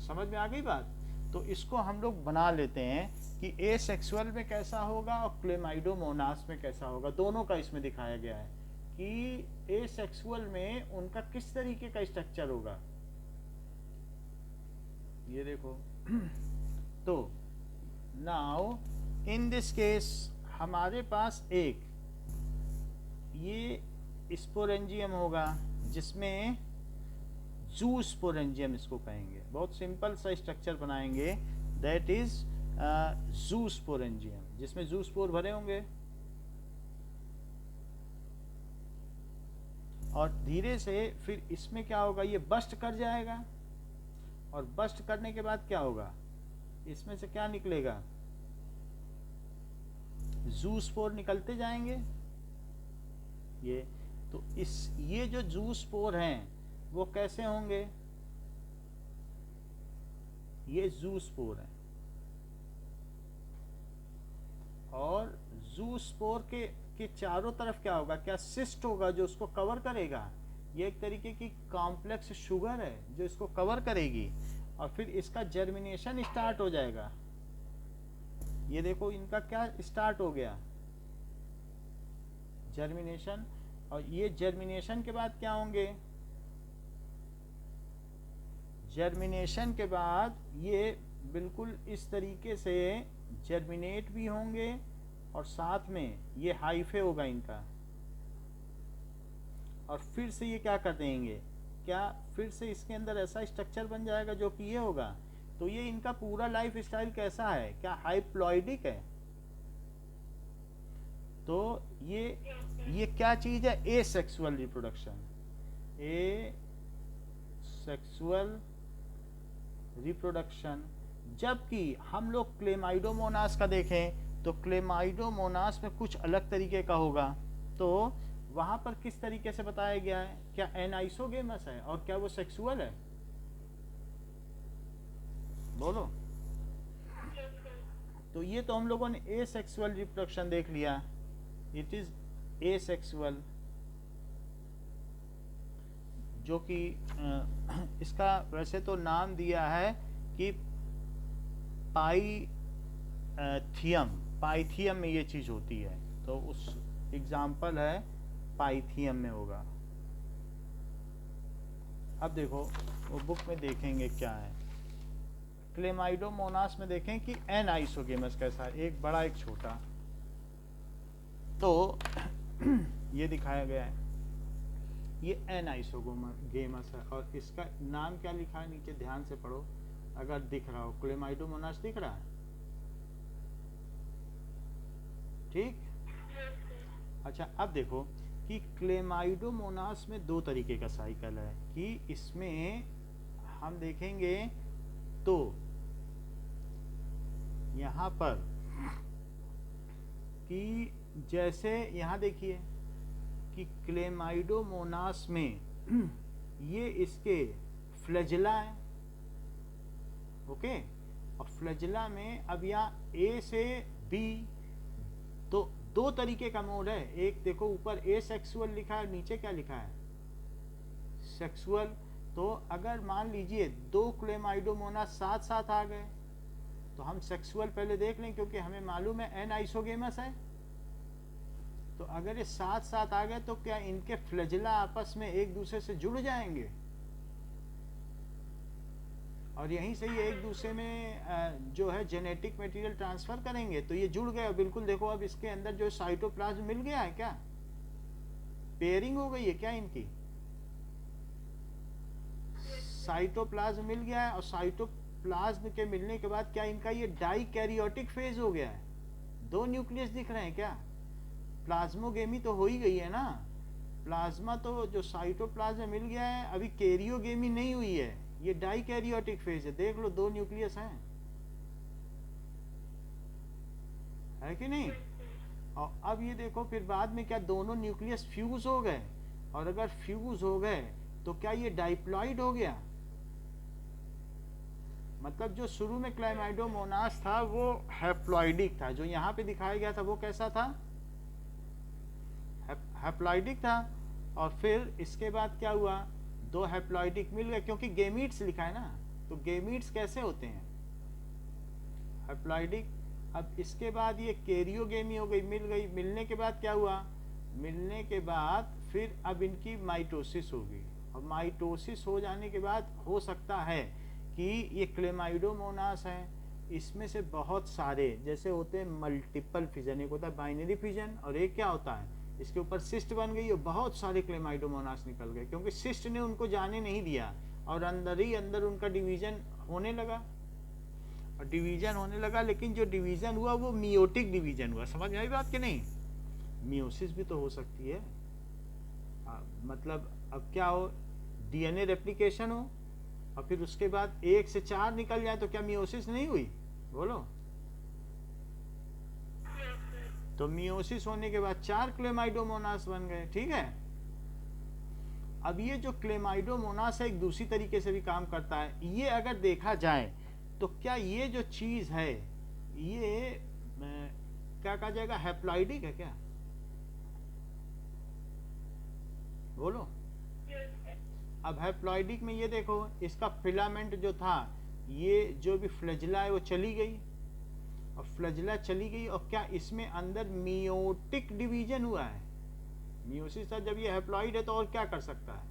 समझ में आ गई बात। तो इसको हम लोग बना लेते हैं कि एसेक्सुअल में कैसा होगा और क्लेमाइडोमोनास में कैसा होगा। दोनों का इसमें दिखाया गया है कि एसेक्सुअल में उनका किस तरीके का स्ट्रक्चर होगा। ये देखो तो नाउ इन दिस केस हमारे पास एक ये स्पोरेंजियम होगा जिसमें जूस्पोरेंजियम इसको कहेंगे। बहुत सिंपल सा स्ट्रक्चर बनाएंगे, दैट इज जूस्पोरेंजियम, जिसमें जूस्पोर भरे होंगे। और धीरे से फिर इसमें क्या होगा, ये बस्ट कर जाएगा। और बस्ट करने के बाद क्या होगा, इसमें से क्या निकलेगा, जूस्पोर निकलते जाएंगे। ये तो ये जो जूस्पोर हैं वो कैसे होंगे, ये जूस्पोर हैं, और जूस्पोर के चारों तरफ क्या होगा, क्या सिस्ट होगा जो उसको कवर करेगा। ये एक तरीके की कॉम्प्लेक्स शुगर है जो इसको कवर करेगी और फिर इसका जर्मिनेशन स्टार्ट हो जाएगा। ये देखो इनका क्या स्टार्ट हो गया, जर्मिनेशन। और ये जर्मिनेशन के बाद क्या होंगे, जर्मिनेशन के बाद ये बिल्कुल इस तरीके से जर्मिनेट भी होंगे और साथ में ये हाइफे होगा इनका। और फिर से ये क्या कर देंगे, क्या फिर से इसके अंदर ऐसा स्ट्रक्चर बन जाएगा जो कि ये होगा। तो ये इनका पूरा लाइफ स्टाइल कैसा है, क्या हाइप्लॉइडिक है। तो ये क्या चीज है, ए सेक्सुअल रिप्रोडक्शन, ए सेक्सुअल रिप्रोडक्शन। जबकि हम लोग क्लेमाइडोमोनास का देखें तो क्लेमाइडोमोनास में कुछ अलग तरीके का होगा। तो वहां पर किस तरीके से बताया गया है, क्या एनाइसोगेमस है और क्या वो सेक्सुअल है, बोलो। तो ये तो हम लोगों ने ए सेक्सुअल रिप्रोडक्शन देख लिया, इट इज ए सेक्सुअल, जो कि इसका वैसे तो नाम दिया है कि पाइथियम में ये चीज होती है। तो उस एग्जाम्पल है पाइथियम में होगा। अब देखो वो बुक में देखेंगे क्या है। क्लेमाइडोमोनास में देखें कि एन आइसोगेमस कैसा है, एक बड़ा एक छोटा। तो ये दिखाया गया है, ये एन आइसोगेमस है और इसका नाम क्या लिखा है नीचे, ध्यान से पढ़ो अगर दिख रहा हो। क्लेमाइडोमोनास दिख रहा है, ठीक। अच्छा अब देखो कि क्लेमाइडोमोनास में दो तरीके का साइकिल है कि इसमें हम देखेंगे तो यहाँ पर कि जैसे यहाँ देखिए कि क्लेमाइडोमोनास में ये इसके फ्लैजिला है, ओके। और फ्लैजिला में अब यहाँ ए से बी, तो दो तरीके का मोड है। एक देखो ऊपर ए सेक्सुअल लिखा है, नीचे क्या लिखा है, सेक्सुअल। तो अगर मान लीजिए दो क्लेमाइडोमोनास साथ साथ आ गए तो हम सेक्सुअल पहले देख लें, क्योंकि हमें मालूम है एन आइसोगेमस है। तो अगर ये साथ साथ आ गए तो क्या इनके फ्लैजिला आपस में एक दूसरे से जुड़ जाएंगे और यहीं से ये एक दूसरे में जो है जेनेटिक मटेरियल ट्रांसफर करेंगे। तो ये जुड़ गए, बिल्कुल देखो अब इसके अंदर जो साइटोप्लाज्म मिल गया है, क्या पेयरिंग हो गई है क्या इनकी, साइटोप्लाज्म मिल गया है। और साइटोप्लाज्म के मिलने के बाद क्या इनका ये डाइकैरियोटिक फेज हो गया है, दो न्यूक्लियस दिख रहे हैं क्या, प्लाज्मोगेमी तो हो ही गई है ना। प्लाज्मा तो जो साइटोप्लाज्म मिल गया है, अभी कैरियोगेमी नहीं हुई है, ये डाइकैरियोटिक फेज है। देख लो दो न्यूक्लियस हैं, है कि नहीं। और अब ये देखो फिर बाद में क्या दोनों न्यूक्लियस फ्यूज हो गए, और अगर फ्यूज हो गए तो क्या ये डाइप्लॉइड हो गया। मतलब जो शुरू में क्लेमाइडोमोनास था वो हैप्लॉइडिक था, जो यहाँ पे दिखाया गया था वो कैसा था, हैप्लॉइडिक था। और फिर इसके बाद क्या हुआ, दो हैप्लॉइडिक मिल गए, क्योंकि गेमीट्स लिखा है ना, तो गेमीट्स कैसे होते हैं, हैप्लॉइडिक। अब इसके बाद ये कैरियोगेमी हो गई, मिल गई। मिलने के बाद क्या हुआ, मिलने के बाद फिर अब इनकी माइटोसिस होगी, और माइटोसिस हो जाने के बाद हो सकता है कि ये क्लेमाइडोमोनास है, इसमें से बहुत सारे जैसे होते हैं मल्टीपल फिजन, एक होता है बाइनरी फिजन और एक क्या होता है इसके ऊपर सिस्ट बन गई और बहुत सारे क्लेमाइडोमोनास निकल गए, क्योंकि सिस्ट ने उनको जाने नहीं दिया और अंदर ही अंदर उनका डिवीजन होने लगा। और डिवीजन होने लगा, लेकिन जो डिवीजन हुआ वो मियोटिक डिवीजन हुआ। समझ में आई बात कि नहीं, मियोसिस भी तो हो सकती है। मतलब अब क्या हो, डीएनए रेप्लिकेशन हो और फिर उसके बाद 1 से 4 निकल जाए तो क्या मियोसिस नहीं हुई, बोलो। तो मियोसिस होने के बाद 4 क्लेमाइडोमोनास बन गए, ठीक है। अब ये जो क्लेमाइडोमोनास है एक दूसरी तरीके से भी काम करता है। ये अगर देखा जाए तो क्या ये जो चीज है ये क्या कहा जाएगा, हैप्लॉइडिक है क्या? बोलो। अब हैप्लॉइडिक में ये देखो, इसका फिलामेंट जो था, ये जो भी फ्लैजिला है वो चली गई, और फ्लैजिला चली गई, और क्या इसमें अंदर मियोटिक डिवीजन हुआ है? मियोसिस था जब ये हैप्लॉइड है, तो और क्या कर सकता है?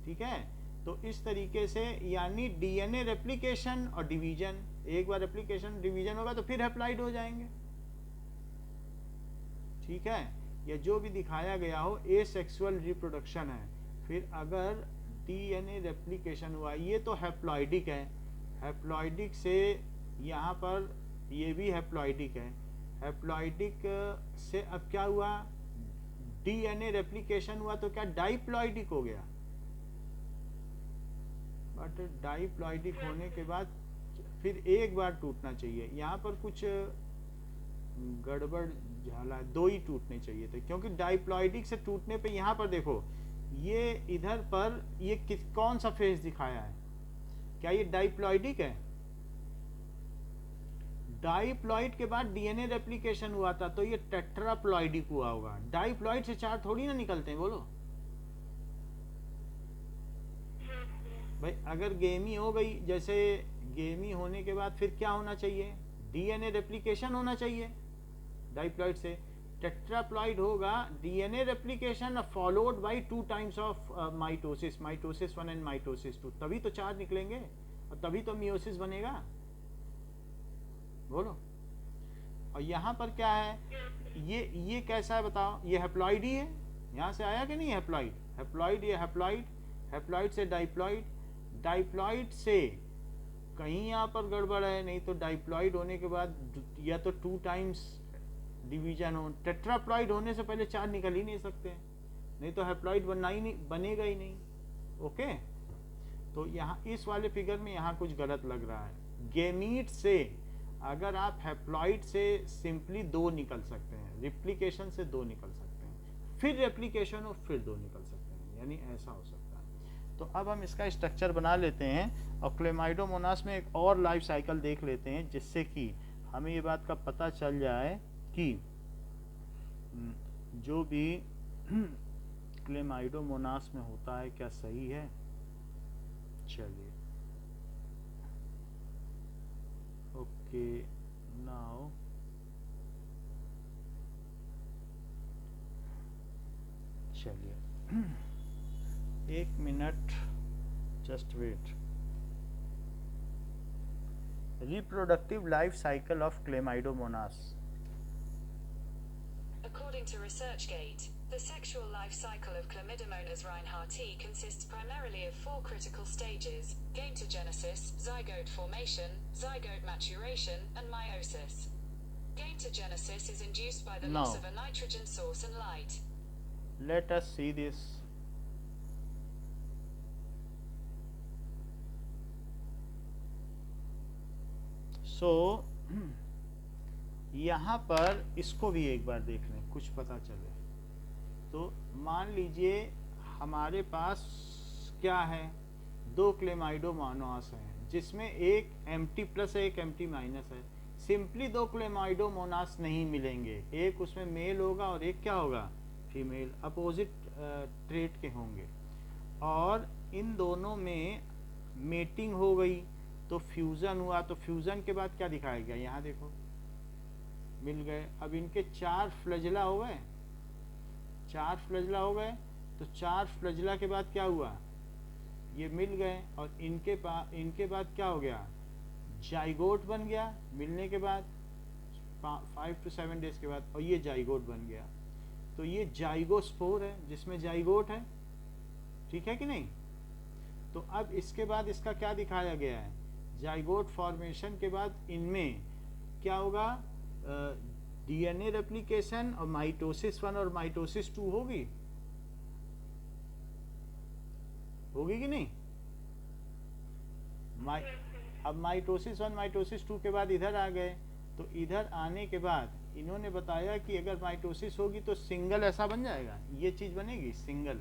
ठीक है, तो इस तरीके से यानी डीएनए रेप्लिकेशन और डिवीजन, एक बार रेप्लिकेशन डिवीजन होगा तो फिर हैप्लॉइड हो जाएंगे। ठीक है, या जो भी दिखाया गया हो एसेक्सुअल रिप्रोडक्शन है, फिर अगर डीएनए रेप्लिकेशन हुआ, ये तो हैप्लॉइडिक है, हैप्लॉइडिक से यहाँ पर ये भी हैप्लॉइडिक है, हैप्लॉइडिक से अब क्या हुआ, डीएनए रेप्लिकेशन हुआ तो क्या डाइप्लॉइडिक हो गया? बट डाइप्लॉइडिक होने के बाद फिर एक बार टूटना चाहिए, यहाँ पर कुछ गड़बड़ झाला, दो ही टूटने चाहिए थे, क्योंकि डाइप्लॉइडिक से टूटने पे यहाँ पर देखो, ये इधर पर ये कौन सा फेस दिखाया है, क्या ये डाइप्लॉइडिक है? डाइप्लॉइड के बाद डीएनए रेप्लिकेशन हुआ था तो ये टेट्राप्लॉइडिक हुआ होगा, डाइप्लॉइड से चार थोड़ी ना निकलते हैं, बोलो भाई। अगर गेमी हो गई, जैसे गेमी होने के बाद फिर क्या होना चाहिए, डीएनए रेप्लिकेशन होना चाहिए डाइप्लॉइड से, टेट्राप्लॉइड होगा, DNA replication followed by 2 times of mitosis, mitosis 1 and mitosis 2, तभी तो चार निकलेंगे और तभी तो मियोसिस बनेगा, बोलो। और यहाँ पर क्या है, ये कैसा है बताओ, ये हैप्लॉइड ही है, यहाँ से आया कि नहीं हैप्लॉइड, हैप्लॉइड, ये हैप्लॉइड, हैप्लॉइड से डाइप्लॉइड, डाइप्लॉइड से कहीं यहाँ पर गड़बड़ है, नहीं तो डाइप्लॉइड होने के बाद या तो 2 टाइम्स डिवीजन हो, टेट्राप्लॉइड होने से पहले चार निकल ही नहीं सकते, नहीं तो हैप्लॉइड बनना ही नहीं, बनेगा ही नहीं। ओके, तो यहाँ इस वाले फिगर में यहाँ कुछ गलत लग रहा है। गेमीट से अगर आप हैप्लॉइड से सिंपली 2 निकल सकते हैं, रिप्लिकेशन से 2 निकल सकते हैं, फिर रेप्लिकेशन हो फिर 2 निकल सकते हैं, यानी ऐसा हो सकता है। तो अब हम इसका स्ट्रक्चर बना लेते हैं और क्लेमाइडोमोनास में एक और लाइफ साइकिल देख लेते हैं, जिससे कि हमें ये बात का पता चल जाए कि जो भी क्लेमाइडोमोनास में होता है क्या सही है। चलिए, ओके, नाउ चलिए 1 minute, just wait. Reproductive life cycle of chlamydomonas. According to ResearchGate, the sexual life cycle of Chlamydomonas reinhardti consists primarily of 4 critical stages: gametogenesis, zygote formation, zygote maturation, and meiosis. Gametogenesis is induced by the loss of a nitrogen source and light. Let us see this. So यहाँ पर इसको भी एक बार देख लें, कुछ पता चले। तो मान लीजिए हमारे पास क्या है, 2 क्लेमाइडोमोनास हैं, जिसमें एक एम्प्टी प्लस है, एक एम्प्टी माइनस है। सिंपली 2 क्लेमाइडोमोनास नहीं मिलेंगे, एक उसमें मेल होगा और एक क्या होगा, फीमेल, अपोजिट ट्रेट के होंगे, और इन दोनों में मेटिंग हो गई तो फ्यूज़न हुआ, तो फ्यूज़न के बाद क्या दिखाया गया, यहाँ देखो मिल गए। अब इनके 4 फ्लैजिला हो गए, 4 फ्लैजिला हो गए, तो 4 फ्लैजिला के बाद क्या हुआ, ये मिल गए, और इनके बाद क्या हो गया, जाइगोट बन गया, मिलने के बाद 5 to 7 डेज के बाद, और ये जाइगोट बन गया। तो ये जाइगोस्पोर है जिसमें जाइगोट है, ठीक है कि नहीं। तो अब इसके बाद इसका क्या दिखाया गया है, जाइगोट फॉर्मेशन के बाद इनमें क्या होगा, डीएनए रेप्लिकेशन और माइटोसिस 1 और माइटोसिस 2 होगी कि नहीं। अब माइटोसिस 1 माइटोसिस 2 के बाद इधर आ गए, तो इधर आने के बाद इन्होंने बताया कि अगर माइटोसिस होगी तो सिंगल ऐसा बन जाएगा, ये चीज बनेगी सिंगल,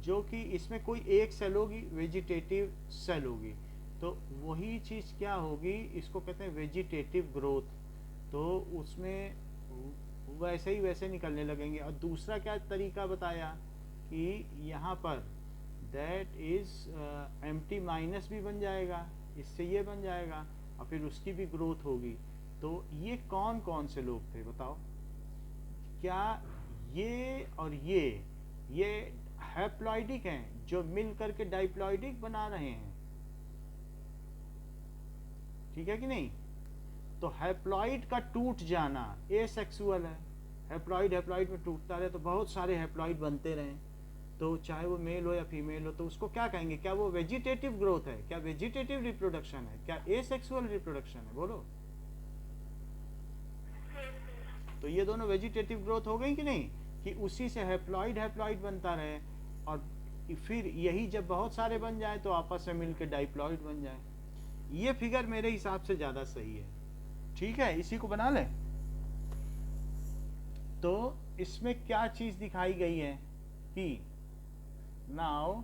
जो कि इसमें कोई एक सेल होगी, वेजिटेटिव सेल होगी। तो वही चीज क्या होगी, इसको कहते हैं वेजिटेटिव ग्रोथ। तो उसमें वैसे ही वैसे निकलने लगेंगे। और दूसरा क्या तरीका बताया कि यहाँ पर दैट इज एम्प्टी माइनस भी बन जाएगा, इससे ये बन जाएगा और फिर उसकी भी ग्रोथ होगी। तो ये कौन कौन से लोग थे बताओ? क्या ये और ये हैप्लॉइडिक हैं जो मिल करके डाइप्लॉइडिक बना रहे हैं, ठीक है कि नहीं? तो हैप्लॉइड का टूट जाना एसेक्सुअल है। हैप्लॉइड हैप्लॉइड में टूटता रहे तो बहुत सारे हैप्लॉइड बनते रहें, तो चाहे वो मेल हो या फीमेल हो, तो उसको क्या कहेंगे? क्या वो वेजिटेटिव ग्रोथ है? क्या वेजिटेटिव रिप्रोडक्शन है? क्या एसेक्सुअल रिप्रोडक्शन है? बोलो। तो ये दोनों वेजिटेटिव ग्रोथ हो गई कि नहीं? कि उसी से हैप्लॉइड हैप्लॉइड बनता रहे और फिर यही जब बहुत सारे बन जाए तो आपस में मिलकर डाइप्लॉइड बन जाए। ये फिगर मेरे हिसाब से ज्यादा सही है, ठीक है? इसी को बना लें। तो इसमें क्या चीज दिखाई गई है कि now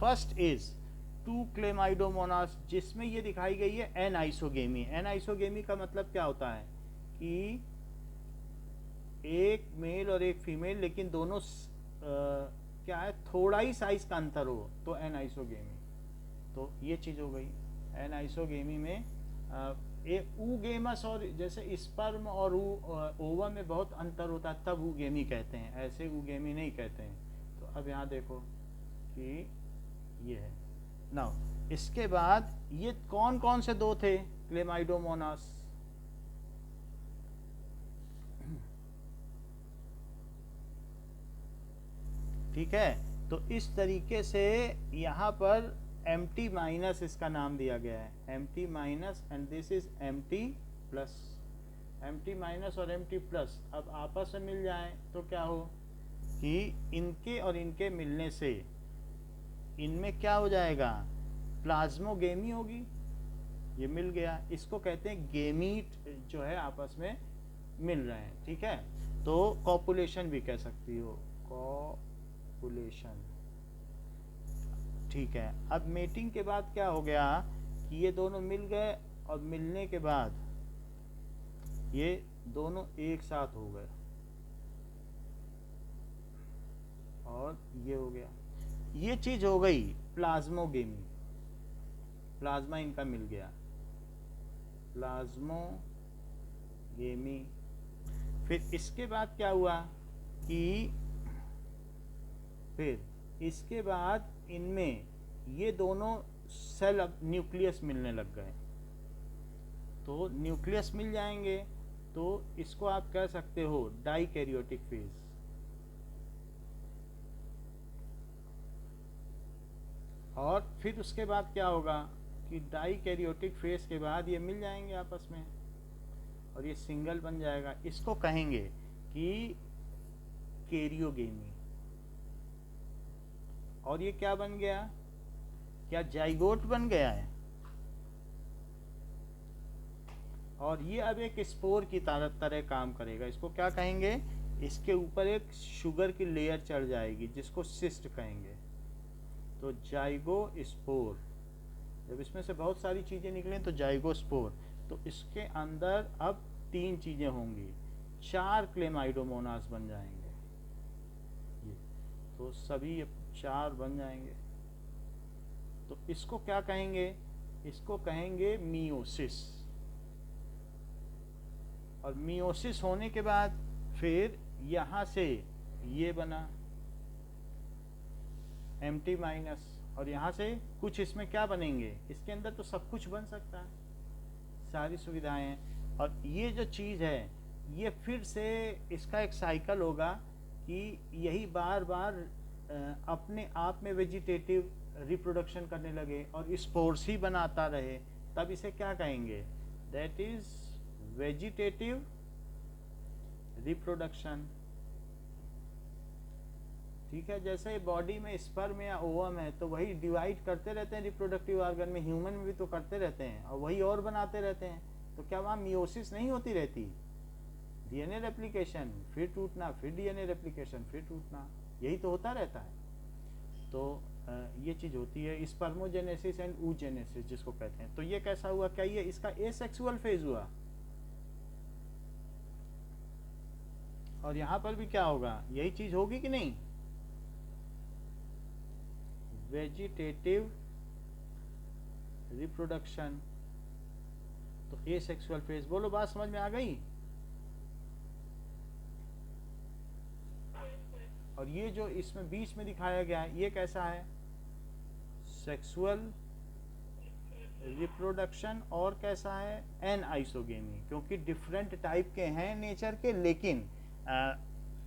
first is to chlamydomonas, जिसमें ये दिखाई गई है एन आइसोगेमी। एन आइसोगेमी का मतलब क्या होता है कि एक मेल और एक फीमेल, लेकिन दोनों क्या है, थोड़ा ही साइज का अंतर हो, तो एन आइसोगेमी। तो ये चीज हो गई एन आइसोगेमी में। एक ऊगेमस और जैसे स्पर्म और ओवम में बहुत अंतर होता है, तब ऊगेमी कहते हैं, ऐसे ऊगेमी नहीं कहते हैं। तो अब यहाँ देखो कि ये है। नाउ इसके बाद ये कौन कौन से दो थे क्लेमाइडोमोनास? ठीक है, तो इस तरीके से यहाँ पर एम्प्टी माइनस इसका नाम दिया गया है, empty minus, and this is empty plus. Empty minus और एम्प्टी प्लस अब आपस में मिल जाए तो क्या हो कि इनके और इनके मिलने से इनमें क्या हो जाएगा? प्लाज्मोगेमी होगी। ये मिल गया, इसको कहते हैं गेमीट जो है आपस में मिल रहे हैं, ठीक है? तो कॉपुलेशन भी कह सकती हो, कॉपुलेशन, ठीक है। अब मेटिंग के बाद क्या हो गया कि ये दोनों मिल गए और मिलने के बाद ये दोनों एक साथ हो गए और ये हो गया, ये चीज हो गई प्लाज्मोगेमी। प्लाज्मा इनका मिल गया, प्लाज्मोगेमी। फिर इसके बाद क्या हुआ कि फिर इसके बाद इनमें ये दोनों सेल अब न्यूक्लियस मिलने लग गए। तो न्यूक्लियस मिल जाएंगे तो इसको आप कह सकते हो डाइकैरियोटिक फेज। और फिर उसके बाद क्या होगा कि डाइकैरियोटिक फेज के बाद ये मिल जाएंगे आपस में और ये सिंगल बन जाएगा। इसको कहेंगे कि कैरियोगेमी। और ये क्या बन गया? क्या जाइगोट बन गया है? और ये अब एक स्पोर की तरह काम करेगा। इसको क्या कहेंगे? इसके ऊपर एक शुगर की लेयर चढ़ जाएगी जिसको सिस्ट कहेंगे। तो जाइगो स्पोर, जब इसमें से बहुत सारी चीजें निकलें तो जाइगो स्पोर। तो इसके अंदर अब 3 चीजें होंगी, 4 क्लेमाइडोमोनास बन जाएंगे ये, तो सभी 4 बन जाएंगे। तो इसको क्या कहेंगे? इसको कहेंगे मियोसिस। और मियोसिस होने के बाद फिर यहां से ये बना एम्प्टी माइनस, और यहां से कुछ इसमें क्या बनेंगे? इसके अंदर तो सब कुछ बन सकता है, सारी सुविधाएं हैं। और ये जो चीज है ये फिर से इसका एक साइकिल होगा कि यही बार बार अपने आप में वेजिटेटिव रिप्रोडक्शन करने लगे और स्पोर्स ही बनाता रहे, तब इसे क्या कहेंगे? That is vegetative reproduction. ठीक है, जैसे बॉडी में स्पर्म या ओवम है तो वही डिवाइड करते रहते हैं रिप्रोडक्टिव ऑर्गन में, ह्यूमन में भी तो करते रहते हैं और वही और बनाते रहते हैं। तो क्या वहाँ मियोसिस नहीं होती रहती? डीएनए रेप्लिकेशन, फिर टूटना, फिर डीएनए रेप्लिकेशन, फिर टूटना, यही तो होता रहता है। तो ये चीज़ होती है स्पर्मोजेनेसिस एंड oogenesis जिसको कहते हैं। तो ये कैसा हुआ, क्या ये इसका एसेक्सुअल फेज हुआ? और यहाँ पर भी क्या होगा, यही चीज़ होगी कि नहीं? वेजिटेटिव रिप्रोडक्शन, तो एसेक्सुअल फेज। बोलो, बात समझ में आ गई? और ये जो इसमें बीच में दिखाया गया है ये कैसा है? Sexual reproduction. और कैसा है? एन आइसोगेमी, क्योंकि डिफरेंट टाइप के हैं नेचर के, लेकिन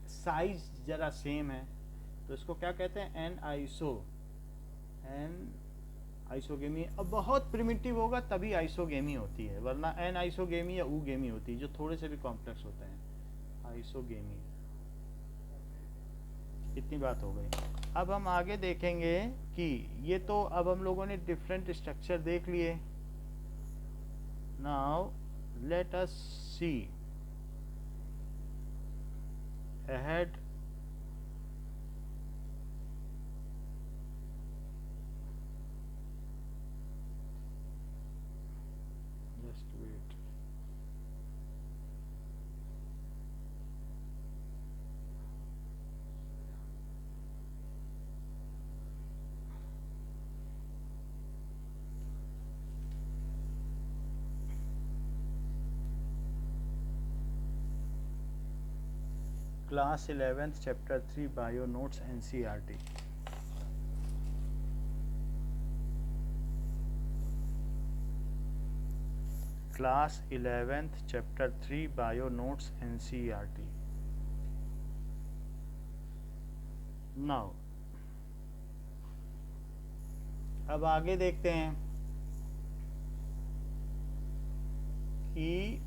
साइज जरा सेम है, तो इसको क्या कहते हैं? An isogamy. अब बहुत प्रिमिटिव होगा तभी आइसोगेमी होती है, वरना एन आइसोगेमी या ऊगेमी होती है, जो थोड़े से भी कॉम्प्लेक्स होते हैं। आइसोगेमी। इतनी बात हो गई। अब हम आगे देखेंगे कि ये तो अब हम लोगों ने डिफरेंट स्ट्रक्चर देख लिए। नाउ लेट अस सी ahead just wait. Class 11th chapter 3 bio notes NCERT. Class 11th chapter 3 bio notes NCERT. Now अब आगे देखते हैं कि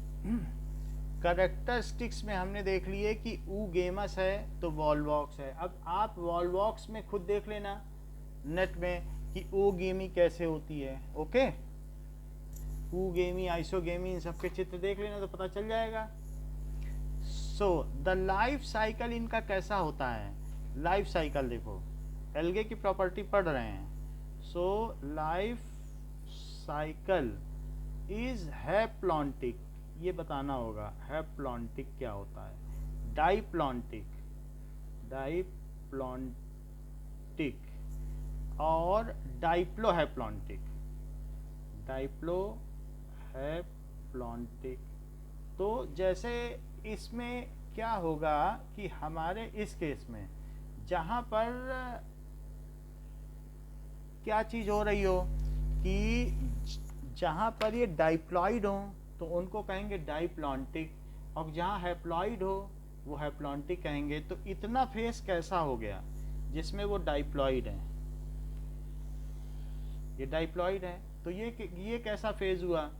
करेक्टरिस्टिक्स में हमने देख लिए कि ऊगेमस है तो वॉल्वॉक्स है। अब आप वॉल्वॉक्स में खुद देख लेना नेट में कि ऊगेमी कैसे होती है। ओके, ऊगेमी, आइसोगेमी, इन सबके चित्र देख लेना तो पता चल जाएगा। सो द लाइफ साइकिल इनका कैसा होता है? लाइफ साइकिल देखो, एल्गे की प्रॉपर्टी पढ़ रहे हैं। So life cycle is haplontic, ये बताना होगा। हैप्लॉन्टिक क्या होता है? डाइप्लॉन्टिक और डाइप्लोहैप्लॉन्टिक। तो जैसे इसमें क्या होगा कि हमारे इस केस में जहाँ पर क्या चीज़ हो रही हो कि जहाँ पर ये डाइप्लॉइड हो तो उनको कहेंगे डाइप्लॉन्टिक, और जहाँ हैप्लॉइड हो वो हैप्लॉन्टिक कहेंगे। तो इतना फेस कैसा हो गया जिसमें वो डाइप्लॉइड है, ये डाइप्लॉइड है, तो ये कैसा फेज हुआ?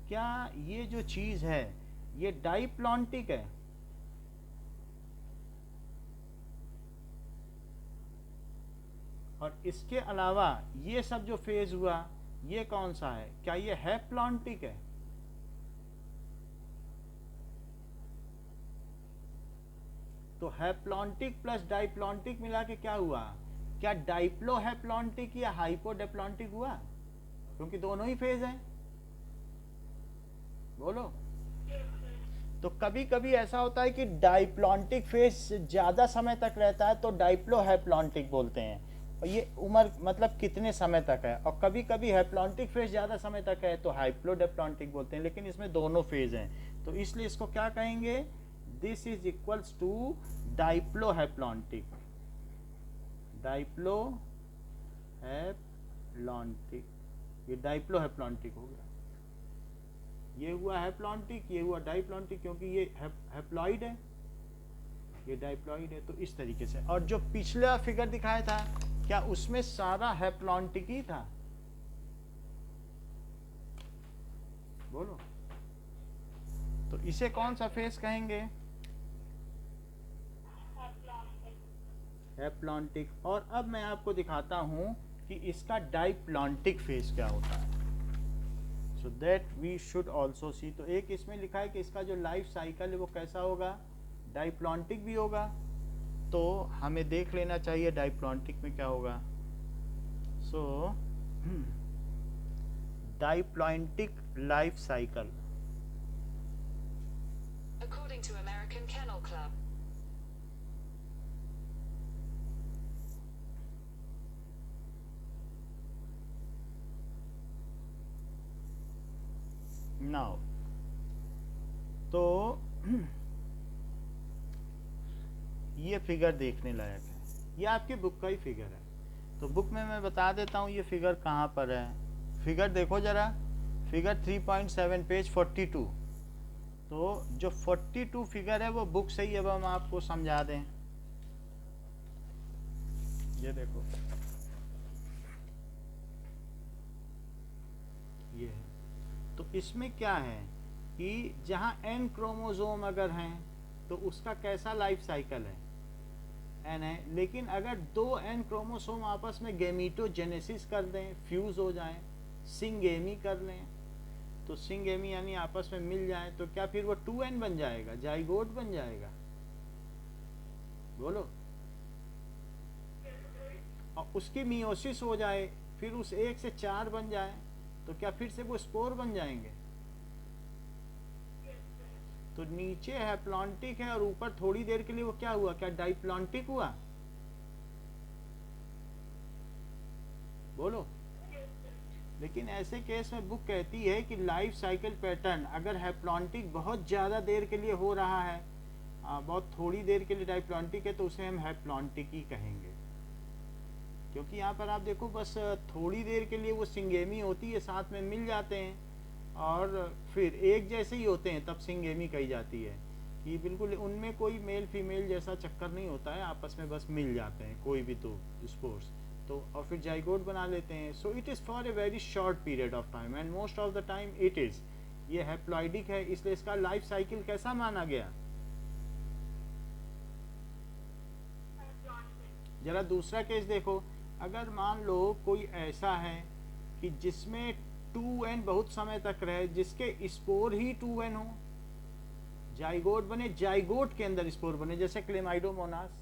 क्या ये जो चीज़ है ये डाइप्लॉन्टिक है? और इसके अलावा ये सब जो फेज हुआ ये कौन सा है? क्या ये हैप्लॉन्टिक है? तो हैप्लॉन्टिक प्लस डाइप्लॉन्टिक मिला के क्या हुआ? क्या डाइप्लोहैप्लॉन्टिक या हाइपोडेप्लॉन्टिक हुआ? क्योंकि दोनों ही फेज हैं। बोलो। तो कभी कभी ऐसा होता है कि डाइप्लॉन्टिक फेज ज्यादा समय तक रहता है तो डाइप्लोहैप्लॉन्टिक बोलते हैं, और ये उम्र मतलब कितने समय तक है। और कभी कभी हैप्लॉन्टिक फेज ज्यादा समय तक है तो हाइप्लोडेप्लॉन्टिक बोलते हैं, लेकिन इसमें दोनों फेज हैं, तो इसलिए इसको क्या कहेंगे? This is equals to diplohaplontic. Diplohaplontic, ये डाइप्लोहैप्लॉन्टिक हो गया। ये हुआ हैप्लॉन्टिक, ये हुआ डाइप्लॉन्टिक, क्योंकि ये हैप्लॉइड है, ये डाइप्लॉइड है। तो इस तरीके से। और जो पिछला फिगर दिखाया था क्या उसमें सारा हैप्लॉन्टिक ही था? बोलो। तो इसे कौन सा फेस कहेंगे? हैप्लॉन्टिक। और अब मैं आपको दिखाता हूं कि इसका डाइप्लॉन्टिक फेस क्या होता है, so that we should also see. तो एक इसमें लिखा है कि इसका जो लाइफ साइकिल है वो कैसा होगा? डाइप्लॉन्टिक भी होगा। तो हमें देख लेना चाहिए डाइप्लॉन्टिक में क्या होगा। So diplontic life cycle, According to American Kennel Club, now तो ये फिगर देखने लायक है, ये आपकी बुक का ही फिगर है। तो बुक में मैं बता देता हूँ ये फिगर कहाँ पर है। फिगर देखो ज़रा, फिगर 3.7 पेज 42। तो जो 42 फिगर है वो बुक से ही, अब हम आपको समझा दें। ये देखो, ये है। तो इसमें क्या है कि जहाँ n क्रोमोसोम अगर हैं तो उसका कैसा लाइफ साइकिल है, n है। लेकिन अगर दो n क्रोमोसोम आपस में गैमीटोजेनेसिस कर दें, फ्यूज हो जाएं, सिंगेमी कर लें, तो सिंगेमी यानी आपस में मिल जाए, तो क्या फिर वो 2n बन जाएगा, जाइगोट बन जाएगा? बोलो। और उसकी मियोसिस हो जाए, फिर उस 1 से 4 बन जाए, तो क्या फिर से वो स्पोर बन जाएंगे? तो नीचे हैप्लॉन्टिक है और ऊपर थोड़ी देर के लिए वो क्या हुआ, क्या डाइप्लॉन्टिक हुआ? बोलो। लेकिन ऐसे केस में बुक कहती है कि लाइफ साइकिल पैटर्न अगर हैप्लॉन्टिक बहुत ज़्यादा देर के लिए हो रहा है, बहुत थोड़ी देर के लिए डाइप्लॉन्टिक है, तो उसे हम हैप्लॉन्टिक ही कहेंगे। क्योंकि यहाँ पर आप देखो, बस थोड़ी देर के लिए वो सिंगेमी होती है, साथ में मिल जाते हैं और फिर एक जैसे ही होते हैं, तब सिंगेमी कही जाती है कि बिल्कुल उनमें कोई मेल फीमेल जैसा चक्कर नहीं होता है, आपस में बस मिल जाते हैं कोई भी दो स्पोर्स, तो और फिर जाइगोट बना लेते हैं। So it is for a very short period of time and most of the time it is, ये हैप्लॉइडिक है, इसलिए इसका लाइफ साइकिल कैसा माना गया? जरा दूसरा केस देखो, अगर मान लो कोई ऐसा है कि जिसमें 2n बहुत समय तक रहे, जिसके स्पोर ही 2n हो, जाइगोट बने, जाइगोट के अंदर स्पोर बने, जैसे क्लेमाइडोमोनास,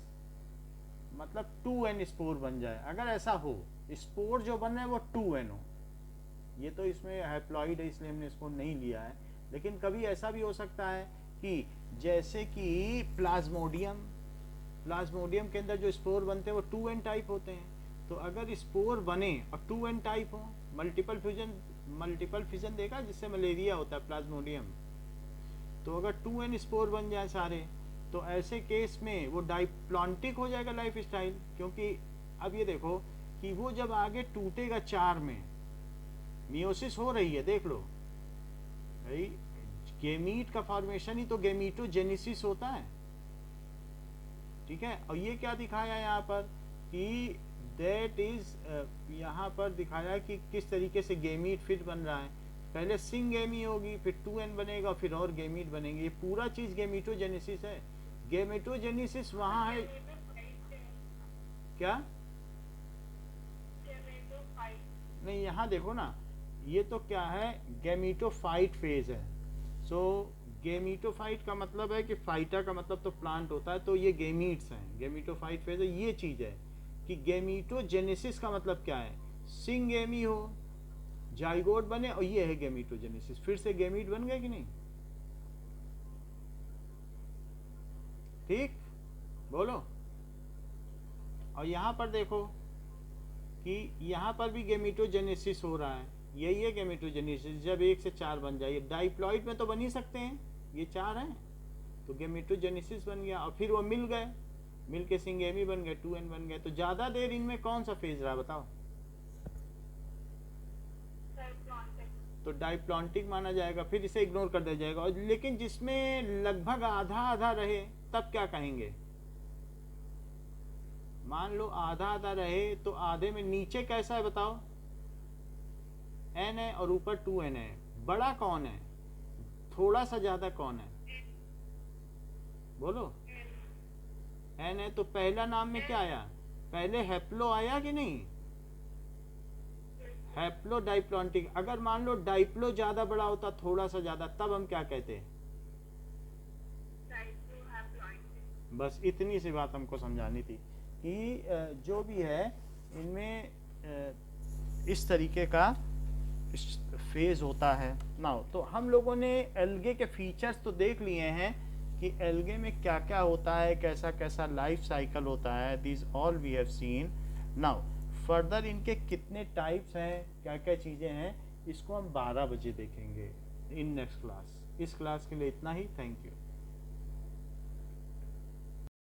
मतलब 2n स्पोर बन जाए। अगर ऐसा हो, स्पोर जो बन रहे हैं वो 2n हो, ये तो इसमें हैप्लॉइड है इसलिए हमने इसको नहीं लिया है। लेकिन कभी ऐसा भी हो सकता है कि जैसे कि प्लाज्मोडियम के अंदर जो स्पोर बनते हैं वो 2n टाइप होते हैं। तो अगर स्पोर बने और 2n टाइप हो, मल्टीपल फिजन देखा जिससे मलेरिया होता है, प्लाज्मोडियम, तो अगर 2n स्पोर बन जाए सारे, तो ऐसे केस में वो डाइप्लॉन्टिक हो जाएगा लाइफ स्टाइल। क्योंकि अब ये देखो कि वो जब आगे टूटेगा 4 में, मियोसिस हो रही है, देख लो भाई, गेमीट का फॉर्मेशन ही तो गेमीटोजेनेसिस होता है, ठीक है। और ये क्या दिखाया यहाँ पर कि दैट इज, यहाँ पर दिखाया कि किस तरीके से गेमीट फिर बन रहा है। पहले सिंगेमी होगी, फिर 2n बनेगा, फिर और गेमीट बनेंगे। ये पूरा चीज गेमीटोजेनेसिस है। गेमीटोजेनेसिस वहाँ है क्या? नहीं, यहाँ देखो ना, ये तो क्या है, गेमीटोफाइट फेज है। सो गेमीटोफाइट का मतलब है कि फाइटा का मतलब तो प्लांट होता है, तो ये गेमीट्स हैं, गेमीटोफाइट फेज है। ये चीज है कि गेमीटोजेनेसिस का मतलब क्या है, सिंगेमी हो, जाइगोट बने, और ये है गेमीटोजेनेसिस। फिर से गेमीट बन गए कि नहीं? ठीक, बोलो। और यहाँ पर देखो कि यहाँ पर भी गेमीटोजेनेसिस हो रहा है, यही है गेमीटोजेनेसिस, जब 1 से 4 बन जाए। डाइप्लॉइड में तो बन ही सकते हैं, ये 4 हैं, तो गेमीटोजेनेसिस बन गया, और फिर वो मिल गए, मिल के सिंगेमी बन गए, 2n बन गए। तो ज्यादा देर इनमें कौन सा फेज रहा बताओ? तो डाइप्लॉन्टिक माना जाएगा, फिर इसे इग्नोर कर दिया जाएगा। और लेकिन जिसमें लगभग आधा आधा रहे, तब क्या कहेंगे? मान लो आधा आधा रहे, तो आधे में नीचे कैसा है बताओ? n है और ऊपर 2n है। बड़ा कौन है, थोड़ा सा ज्यादा कौन है? बोलो। n है, तो पहला नाम में क्या आया? पहले हैप्लो आया कि नहीं? हैप्लो डाइप्लॉन्टिक। अगर मान लो डाइप्लो ज्यादा बड़ा होता, थोड़ा सा ज्यादा, तब हम क्या कहते हैं? बस इतनी सी बात हमको समझानी थी कि जो भी है इनमें इस तरीके का फेज होता है नाउ। तो हम लोगों ने एल्गे के फीचर्स तो देख लिए हैं कि एल्गे में क्या क्या होता है, कैसा कैसा लाइफ साइकिल होता है, this all we have seen. Now further इनके कितने टाइप्स हैं, क्या क्या चीज़ें हैं, इसको हम 12 बजे देखेंगे इन नेक्स्ट क्लास। इस क्लास के लिए इतना ही, थैंक यू।